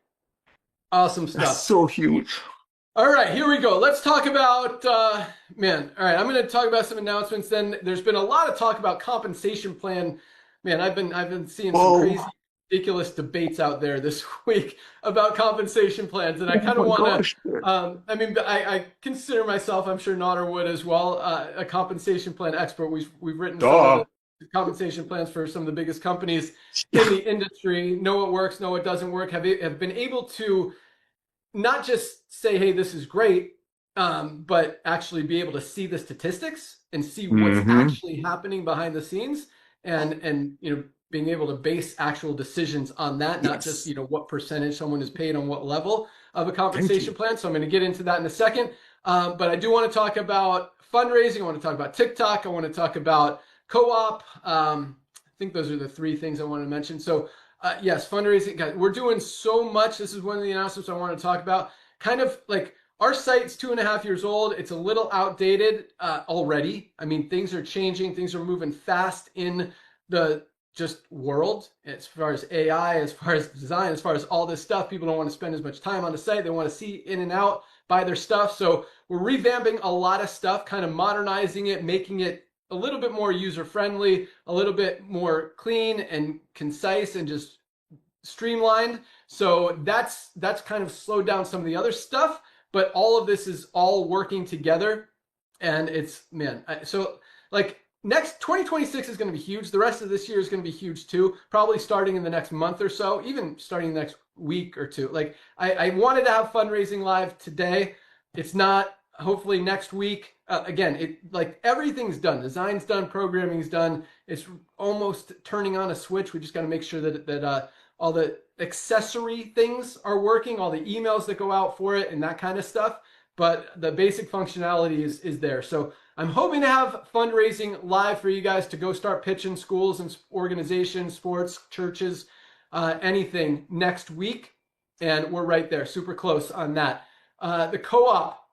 Awesome stuff. That's so huge. All right, here we go. Let's talk about, man, all right, I'm going to talk about some announcements. Then there's been a lot of talk about compensation plan. Man, I've been seeing some crazy, ridiculous debates out there this week about compensation plans, and I kind of want to, I mean, I consider myself, I'm sure Notter would as well, a compensation plan expert. We've written some of compensation plans for some of the biggest companies in the industry, know what works, know what doesn't work, have been able to not just say, hey, this is great, but actually be able to see the statistics and see what's actually happening behind the scenes, and being able to base actual decisions on that, not just what percentage someone is paid on what level of a compensation plan. So I'm going to get into that in a second. But I do want to talk about fundraising. I want to talk about TikTok. I want to talk about co-op. I think those are the three things I want to mention. So yes, fundraising, guys, we're doing so much. This is one of the announcements I want to talk about. Kind of like our site's 2.5 years old. It's a little outdated already. I mean, things are changing. Things are moving fast in the just world, as far as AI, as far as design, as far as all this stuff. People don't want to spend as much time on the site. They want to see in and out, buy their stuff. So we're revamping a lot of stuff, kind of modernizing it, making it a little bit more user-friendly, a little bit more clean and concise and just streamlined. So that's kind of slowed down some of the other stuff, but all of this is all working together. And it's, man, so like, next 2026 is going to be huge. The rest of this year is going to be huge too, probably starting in the next month or so, even starting the next week or two. Like I wanted to have fundraising live today. It's not, hopefully next week. Again, like everything's done. Design's done, programming's done. It's almost turning on a switch. We just got to make sure that all the accessory things are working, all the emails that go out for it and that kind of stuff. But the basic functionality is there. So I'm hoping to have fundraising live for you guys to go start pitching schools and organizations, sports, churches, anything next week. And we're right there, super close on that. The co-op,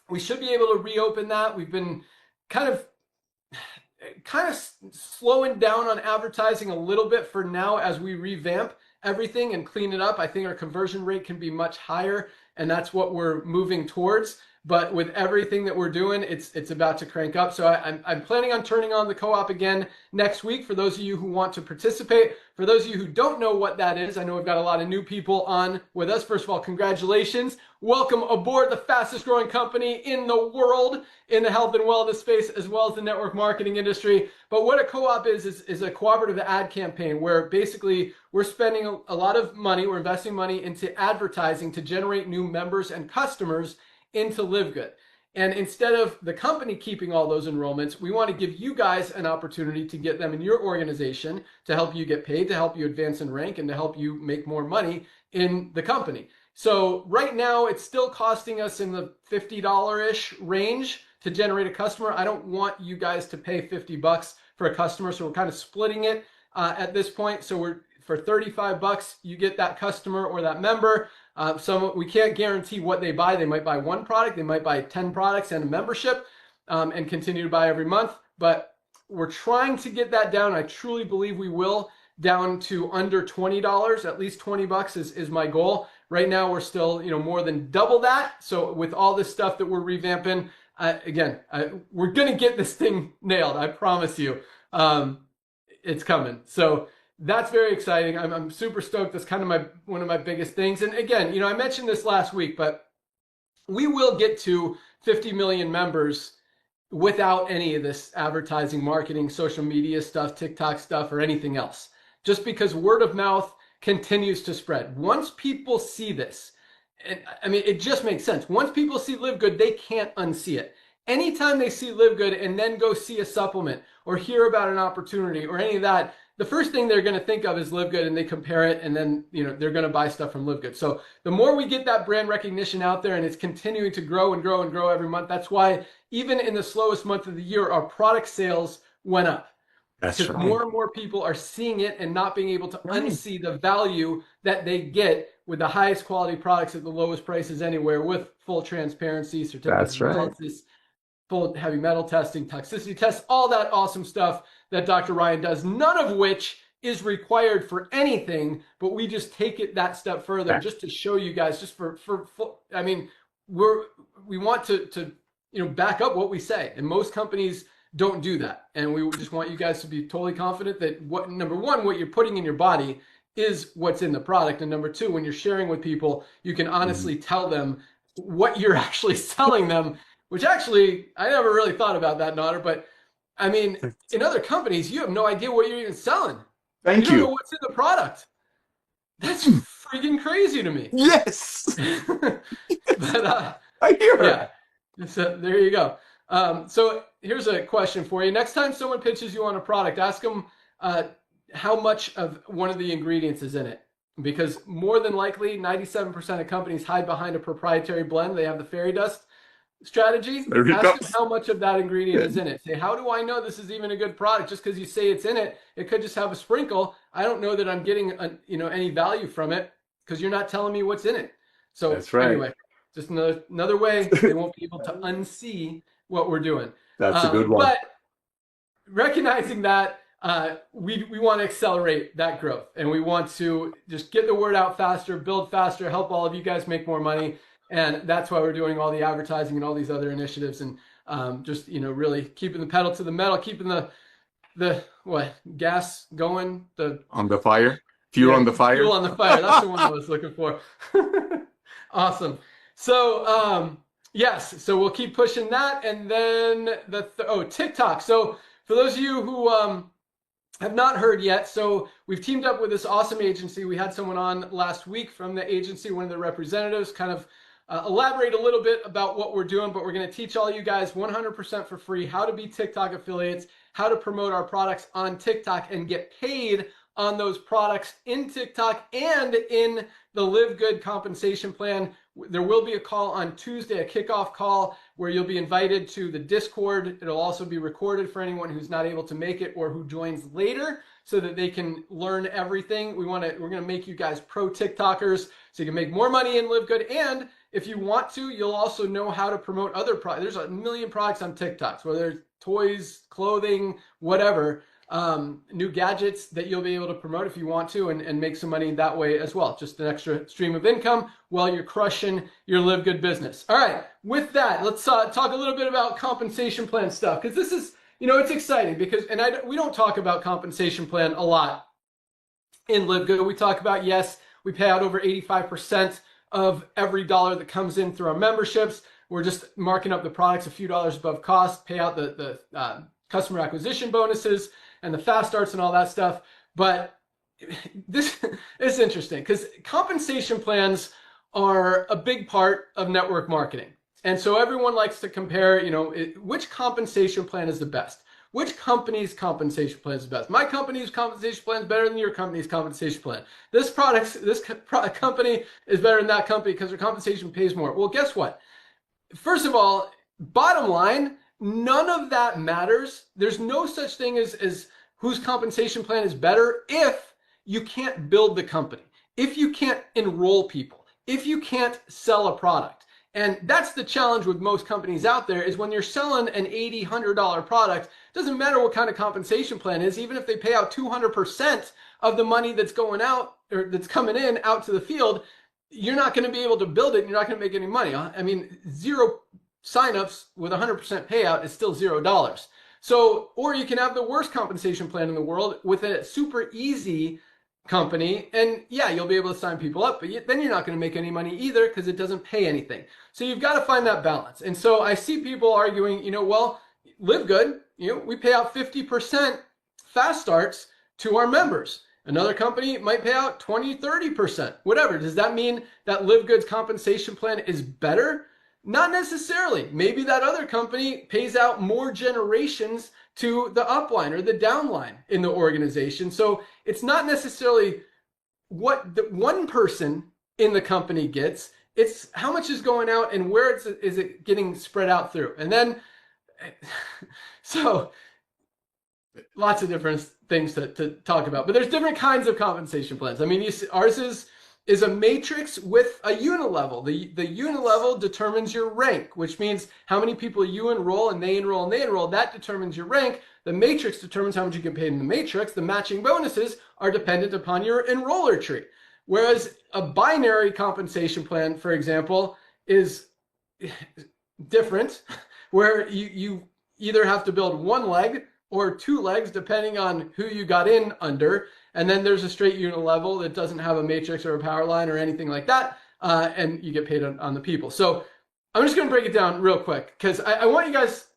we should be able to reopen that. We've been kind of slowing down on advertising a little bit for now as we revamp everything and clean it up. I think our conversion rate can be much higher, and that's what we're moving towards. But with everything that we're doing, it's about to crank up. So I'm planning on turning on the co-op again next week for those of you who want to participate. For those of you who don't know what that is, I know we've got a lot of new people on with us. First of all, congratulations. Welcome aboard the fastest growing company in the world in the health and wellness space, as well as the network marketing industry. But what a co-op is a cooperative ad campaign where basically we're spending a lot of money, we're investing money into advertising to generate new members and customers into LiveGood. And instead of the company keeping all those enrollments, we want to give you guys an opportunity to get them in your organization to help you get paid, to help you advance in rank, and to help you make more money in the company. So right now it's still costing us in the $50-ish range to generate a customer. I don't want you guys to pay $50 for a customer. So we're kind of splitting it at this point. So for $35, you get that customer or that member. We can't guarantee what they buy. They might buy one product, they might buy 10 products and a membership, and continue to buy every month. But we're trying to get that down. I truly believe we will, down to under $20. At least $20 is my goal. Right now we're still more than double that. So with all this stuff that we're revamping, we're gonna get this thing nailed. I promise you, it's coming. So that's very exciting. I'm super stoked. That's kind of one of my biggest things. And again, I mentioned this last week, but we will get to 50 million members without any of this advertising, marketing, social media stuff, TikTok stuff, or anything else. Just because word of mouth continues to spread. Once people see this, and I mean, it just makes sense. Once people see LiveGood, they can't unsee it. Anytime they see LiveGood and then go see a supplement or hear about an opportunity or any of that, the first thing they're going to think of is LiveGood, and they compare it, and then they're going to buy stuff from LiveGood. So the more we get that brand recognition out there, and it's continuing to grow and grow and grow every month. That's why even in the slowest month of the year, our product sales went up. That's because right. more and more people are seeing it and not being able to unsee the value that they get with the highest quality products at the lowest prices anywhere, with full transparency, certificates of analysis, full heavy metal testing, toxicity tests, all that awesome stuff that Dr. Ryan does, none of which is required for anything, but we just take it that step further just to show you guys, just I mean, we want to back up what we say, and most companies don't do that. And we just want you guys to be totally confident that number one, what you're putting in your body is what's in the product. And number two, when you're sharing with people, you can honestly tell them what you're actually selling them, which actually, I never really thought about that, Nader, but I mean, in other companies, you have no idea what you're even selling. Thank You don't you. know what's in the product. That's freaking crazy to me. Yes. But I hear her. yeah, so there you go. So here's a question for you. Next time someone pitches you on a product, ask them how much of one of the ingredients is in it. Because more than likely, 97% of companies hide behind a proprietary blend. They have the fairy dust strategy. Ask them how much of that ingredient is in it. Say, how do I know this is even a good product? Just because you say it's in it, it could just have a sprinkle. I don't know that I'm getting any value from it because you're not telling me what's in it. So That's right. Anyway, just another way they won't be able to unsee what we're doing. That's a good one. But recognizing that, we want to accelerate that growth, and we want to just get the word out faster, build faster, help all of you guys make more money. And that's why we're doing all the advertising and all these other initiatives, and just really keeping the pedal to the metal, keeping the gas going, on the fire, fuel on the fire. Fuel on the fire. That's the one I was looking for. Awesome. So yes, so we'll keep pushing that, and then TikTok. So for those of you who have not heard yet, so we've teamed up with this awesome agency. We had someone on last week from the agency, one of the representatives, kind of elaborate a little bit about what we're doing, but we're going to teach all you guys 100% for free how to be TikTok affiliates, how to promote our products on TikTok and get paid on those products in TikTok and in the Live Good compensation plan. There will be a call on Tuesday, a kickoff call where you'll be invited to the Discord. It'll also be recorded for anyone who's not able to make it or who joins later so that they can learn everything. We're going to make you guys pro TikTokers so you can make more money and live good. And if you want to, you'll also know how to promote other products. There's a million products on TikTok, whether it's toys, clothing, whatever, new gadgets that you'll be able to promote if you want to and make some money that way as well. Just an extra stream of income while you're crushing your Live Good business. All right, with that, let's talk a little bit about compensation plan stuff, because this is, it's exciting because, we don't talk about compensation plan a lot in Live Good. We talk about, yes, we pay out over 85% of every dollar that comes in through our memberships. We're just marking up the products a few dollars above cost, pay out the customer acquisition bonuses and the fast starts and all that stuff. But this is interesting because compensation plans are a big part of network marketing. And so everyone likes to compare, which compensation plan is the best? Which company's compensation plan is the best? My company's compensation plan is better than your company's compensation plan. This company is better than that company because their compensation pays more. Well, guess what? First of all, bottom line, none of that matters. There's no such thing as whose compensation plan is better if you can't build the company, if you can't enroll people, if you can't sell a product. And that's the challenge with most companies out there is when you're selling an $80, $100 product, it doesn't matter what kind of compensation plan is, even if they pay out 200% of the money that's going out or that's coming in out to the field, you're not going to be able to build it and you're not going to make any money. I mean, 0 signups with 100% payout is still $0. So, or you can have the worst compensation plan in the world with a super easy company, and yeah, you'll be able to sign people up, but then you're not going to make any money either because it doesn't pay anything. So you've got to find that balance. And so I see people arguing, well, Live Good, we pay out 50% fast starts to our members. Another company might pay out 20, 30%, whatever. Does that mean that Live Good's compensation plan is better? Not necessarily. Maybe that other company pays out more generations to the upline or the downline in the organization. So it's not necessarily what the one person in the company gets. It's how much is going out and where is it getting spread out through. And then, so lots of different things to talk about. But there's different kinds of compensation plans. I mean, ours is a matrix with a unilevel. The unilevel determines your rank, which means how many people you enroll and they enroll and they enroll. That determines your rank. The matrix determines how much you get paid in the matrix. The matching bonuses are dependent upon your enroller tree. Whereas a binary compensation plan, for example, is different, where you either have to build one leg or two legs, depending on who you got in under. And then there's a straight unilevel that doesn't have a matrix or a power line or anything like that. And you get paid on the people. So I'm just going to break it down real quick because I want you guys,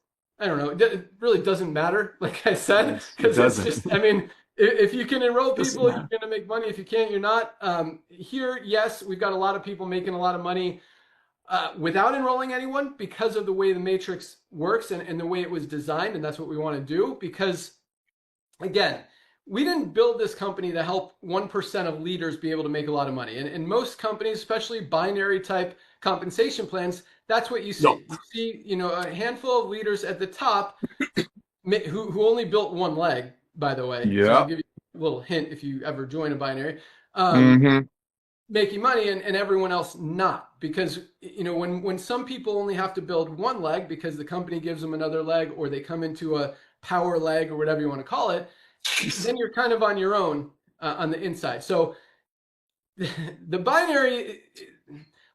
I don't know. It really doesn't matter, like I said, because it's just, I mean, if you can enroll people, you're going to make money. If you can't, you're not. Here, yes, we've got a lot of people making a lot of money without enrolling anyone because of the way the matrix works and the way it was designed. And that's what we want to do because, again, we didn't build this company to help 1% of leaders be able to make a lot of money. And most companies, especially binary type compensation plans, that's what you see. You see, you know, a handful of leaders at the top who only built one leg, by the way. So I'll give you a little hint if you ever join a binary. Making money and everyone else not, because you know when some people only have to build one leg because the company gives them another leg or they come into a power leg or whatever you want to call it, then you're kind of on your own on the inside. So the binary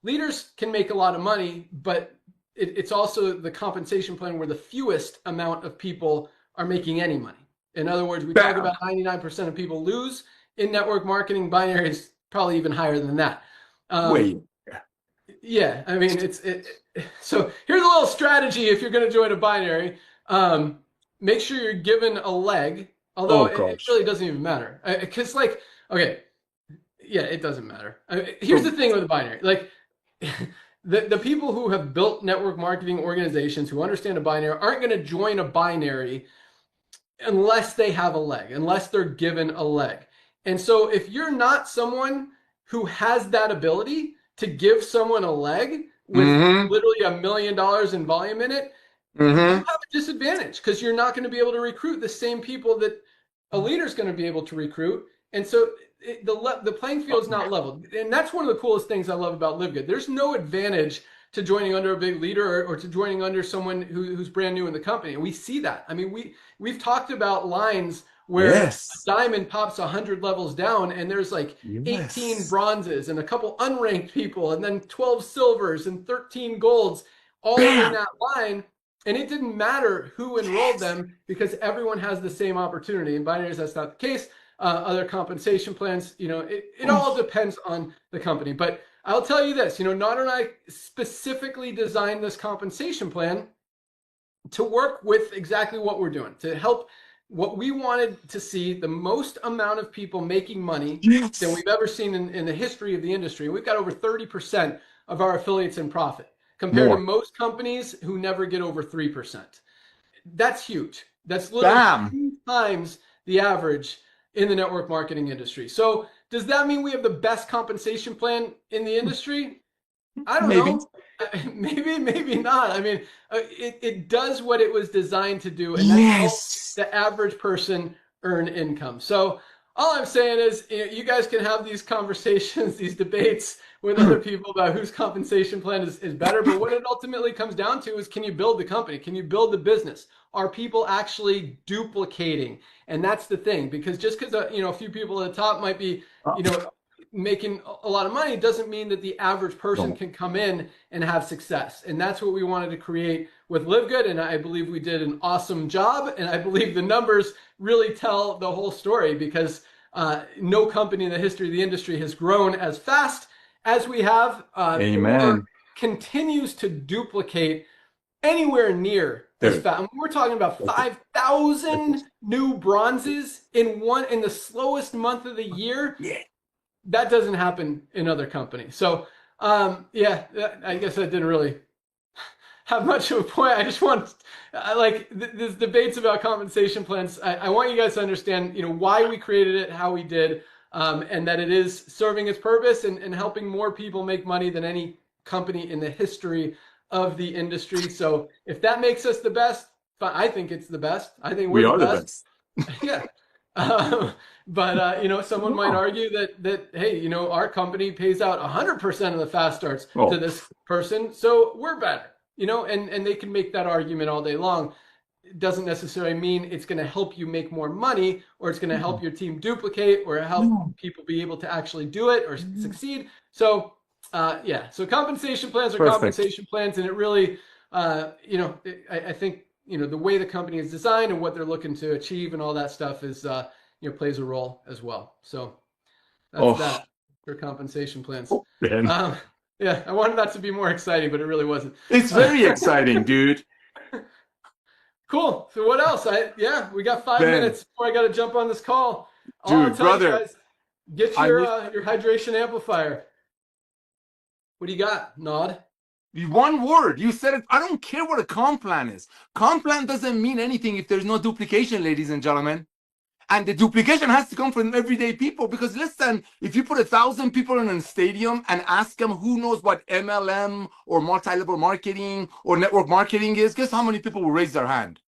leaders can make a lot of money, but it's also the compensation plan where the fewest amount of people are making any money. In other words, we talk about 99% of people lose in network marketing. Binary is probably even higher than that. Yeah, I mean, so here's a little strategy if you're going to join a binary. Make sure you're given a leg, although it really doesn't even matter. Because like, okay, yeah, it doesn't matter. Here's the thing with the binary. Like, the people who have built network marketing organizations who understand a binary aren't going to join a binary unless they have a leg, unless they're given a leg. And so if you're not someone who has that ability to give someone a leg with literally $1 million in volume in it, you have a disadvantage because you're not going to be able to recruit the same people that a leader is going to be able to recruit. And so the playing field is not leveled. And that's one of the coolest things I love about LiveGood. There's no advantage to joining under a big leader or to joining under someone who's brand new in the company. And we see that. I mean, we've talked about lines where a diamond pops 100 levels down and there's like 18 bronzes and a couple unranked people and then 12 silvers and 13 golds all in that line. And it didn't matter who enrolled them because everyone has the same opportunity. In binaries, that's not the case. Other compensation plans, you know, it all depends on the company. But I'll tell you this, you know, Nader and I specifically designed this compensation plan to work with exactly what we're doing, to help what we wanted to see the most amount of people making money than we've ever seen in the history of the industry. We've got over 30% of our affiliates in profit compared to most companies who never get over 3%. That's huge. That's literally 2 times the average in the network marketing industry. So does that mean we have the best compensation plan in the industry? I don't know. Maybe not. I mean, it does what it was designed to do, and that helps the average person earn income. So all I'm saying is, you know, you guys can have these conversations, these debates with other people about whose compensation plan is better. But what it ultimately comes down to is, can you build the company? Can you build the business? Are people actually duplicating? And that's the thing, because just because you know, a few people at the top might be, you know, making a lot of money doesn't mean that the average person can come in and have success. And that's what we wanted to create with LiveGood. And I believe we did an awesome job. And I believe the numbers really tell the whole story, because no company in the history of the industry has grown as fast as we have. Or continues to duplicate anywhere near as fast. I mean, we're talking about 5,000 new bronzes in the slowest month of the year. That doesn't happen in other companies. So, yeah, I guess that didn't really have much of a point. I just want, like, these debates about compensation plans. I want you guys to understand, you know, why we created it, how we did, and that it is serving its purpose and helping more people make money than any company in the history of the industry. So, if that makes us the best, I think it's the best. I think we are the best. Yeah. But you know, someone might argue that hey, you know, our company pays out 100% of the fast starts to this person, so we're better, you know, and they can make that argument all day long. It doesn't necessarily mean it's going to help you make more money, or it's going to help your team duplicate, or help people be able to actually do it or succeed. So yeah, so compensation plans are compensation plans, and it really you know, I think, you know, the way the company is designed and what they're looking to achieve and all that stuff is you know, plays a role as well. So that's that for compensation plans. Yeah, I wanted that to be more exciting, but it really wasn't. It's very exciting, dude. Cool. So what else? We got 5 Ben. minutes before I got to jump on this call. Dude, I'll tell brother, you guys, get your hydration amplifier. What do you got, Nod? one word. You said it. I don't care what a comp plan is. Comp plan doesn't mean anything if there's no duplication, ladies and gentlemen. And the duplication has to come from everyday people, because listen, if you put 1,000 people in a stadium and ask them who knows what MLM or multi-level marketing or network marketing is, guess how many people will raise their hand?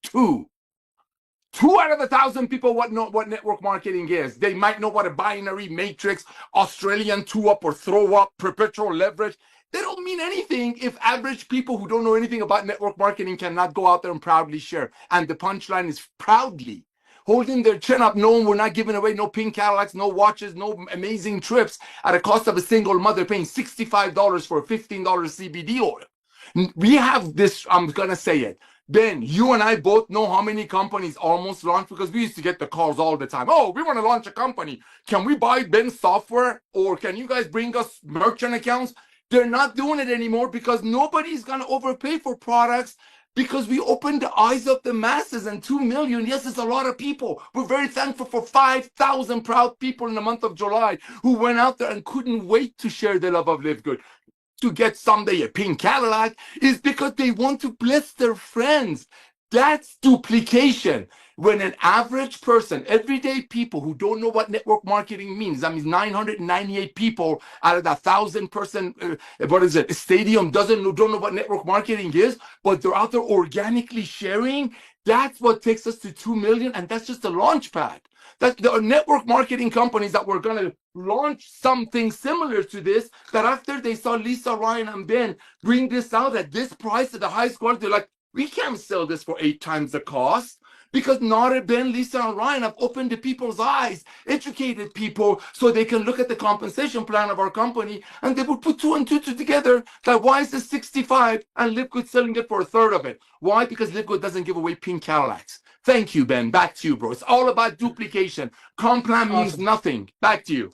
2. 2 out of 1,000 people know what network marketing is. They might know what a binary matrix, Australian 2-up or throw-up, perpetual leverage. They don't mean anything if average people who don't know anything about network marketing cannot go out there and proudly share. And the punchline is proudly. Holding their chin up, knowing we're not giving away no pink Cadillacs, no watches, no amazing trips at a cost of a single mother paying $65 for a $15 CBD oil. We have this, I'm going to say it. Ben, you and I both know how many companies almost launched, because we used to get the calls all the time. Oh, we want to launch a company. Can we buy Ben's software? Or can you guys bring us merchant accounts? They're not doing it anymore because nobody's going to overpay for products, because we opened the eyes of the masses. And 2 million, yes, it's a lot of people. We're very thankful for 5,000 proud people in the month of July who went out there and couldn't wait to share the love of Live Good. To get someday a pink Cadillac is because they want to bless their friends. That's duplication. When an average person, everyday people who don't know what network marketing means, that means 998 people out of that 1,000-person, stadium don't know what network marketing is, but they're out there organically sharing. That's what takes us to 2 million, and that's just a launch pad. That the network marketing companies that were going to launch something similar to this, that after they saw Lisa, Ryan, and Ben bring this out at this price at the highest quality, they're like, we can't sell this for 8 times the cost. Because Nada, Ben, Lisa, and Ryan have opened the people's eyes, educated people, so they can look at the compensation plan of our company, and they will put 2 and 2 together. That why is it 65 and LiveGood selling it for a third of it? Why? Because LiveGood doesn't give away pink Cadillacs. Thank you, Ben. Back to you, bro. It's all about duplication. Comp plan means nothing. Back to you.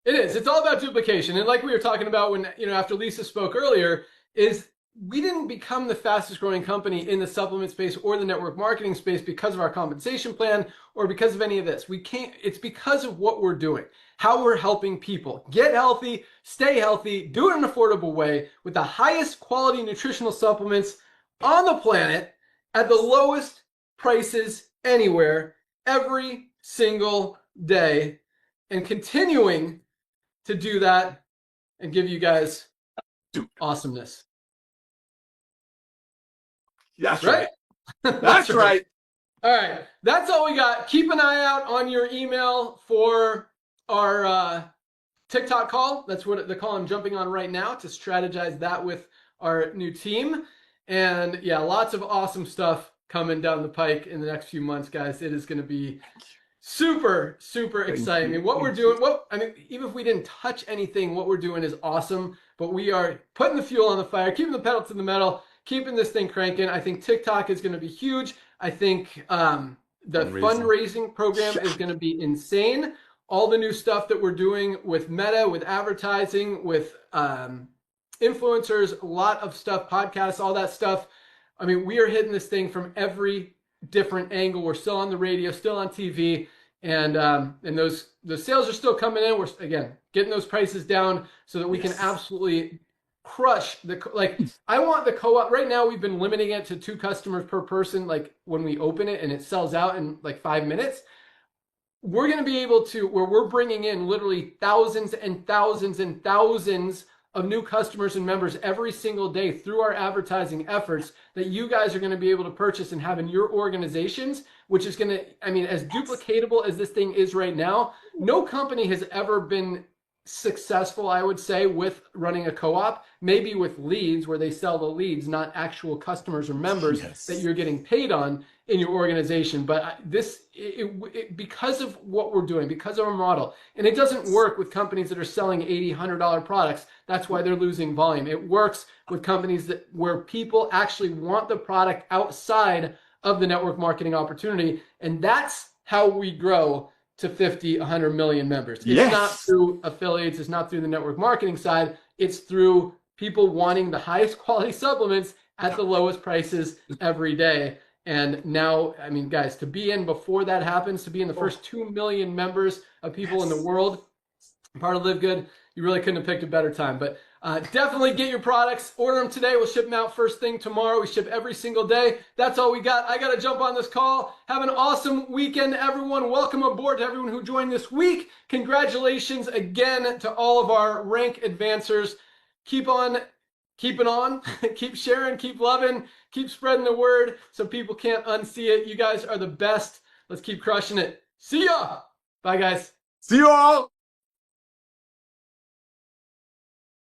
It is. It's all about duplication. And like we were talking about when, after Lisa spoke earlier, is we didn't become the fastest growing company in the supplement space or the network marketing space because of our compensation plan or because of any of this. We can't, it's because of what we're doing, how we're helping people get healthy, stay healthy, do it in an affordable way with the highest quality nutritional supplements on the planet at the lowest prices anywhere every single day, and continuing to do that and give you guys awesomeness. That's right. That's right. All right. That's all we got. Keep an eye out on your email for our TikTok call. That's what the call I'm jumping on right now to strategize that with our new team. And yeah, lots of awesome stuff coming down the pike in the next few months, guys. It is going to be super, super exciting. I mean, what we're doing, even if we didn't touch anything, what we're doing is awesome, but we are putting the fuel on the fire, keeping the pedal to the metal, keeping this thing cranking. I think TikTok is going to be huge. I think the fundraising program is going to be insane. All the new stuff that we're doing with Meta, with advertising, with influencers, a lot of stuff, podcasts, all that stuff. I mean, we are hitting this thing from every different angle. We're still on the radio, still on TV, and the sales are still coming in. We're again getting those prices down so that we can absolutely crush I want the co-op right now. We've been limiting it to 2 customers per person. Like when we open it and it sells out in like 5 minutes, we're going to be able to, where we're bringing in literally thousands and thousands and thousands of new customers and members every single day through our advertising efforts that you guys are going to be able to purchase and have in your organizations, which is going to, I mean, as duplicatable as this thing is right now, no company has ever been successful, I would say, with running a co-op, maybe with leads where they sell the leads, not actual customers or members that you're getting paid on in your organization. But because of what we're doing, because of our model, and it doesn't work with companies that are selling $80, $100 products. That's why they're losing volume. It works with companies where people actually want the product outside of the network marketing opportunity. And that's how we grow to 50, 100 million members. It's not through affiliates. It's not through the network marketing side. It's through people wanting the highest quality supplements at the lowest prices every day. And now, I mean, guys, to be in before that happens, to be in the first 2 million members of people in the world, part of Live Good, you really couldn't have picked a better time. But definitely get your products, order them today. We'll ship them out first thing tomorrow. We ship every single day. That's all we got. I got to jump on this call. Have an awesome weekend, everyone. Welcome aboard to everyone who joined this week. Congratulations again to all of our rank advancers. Keep on keeping on, keep sharing, keep loving, keep spreading the word so people can't unsee it. You guys are the best. Let's keep crushing it. See ya. Bye, guys. See you all.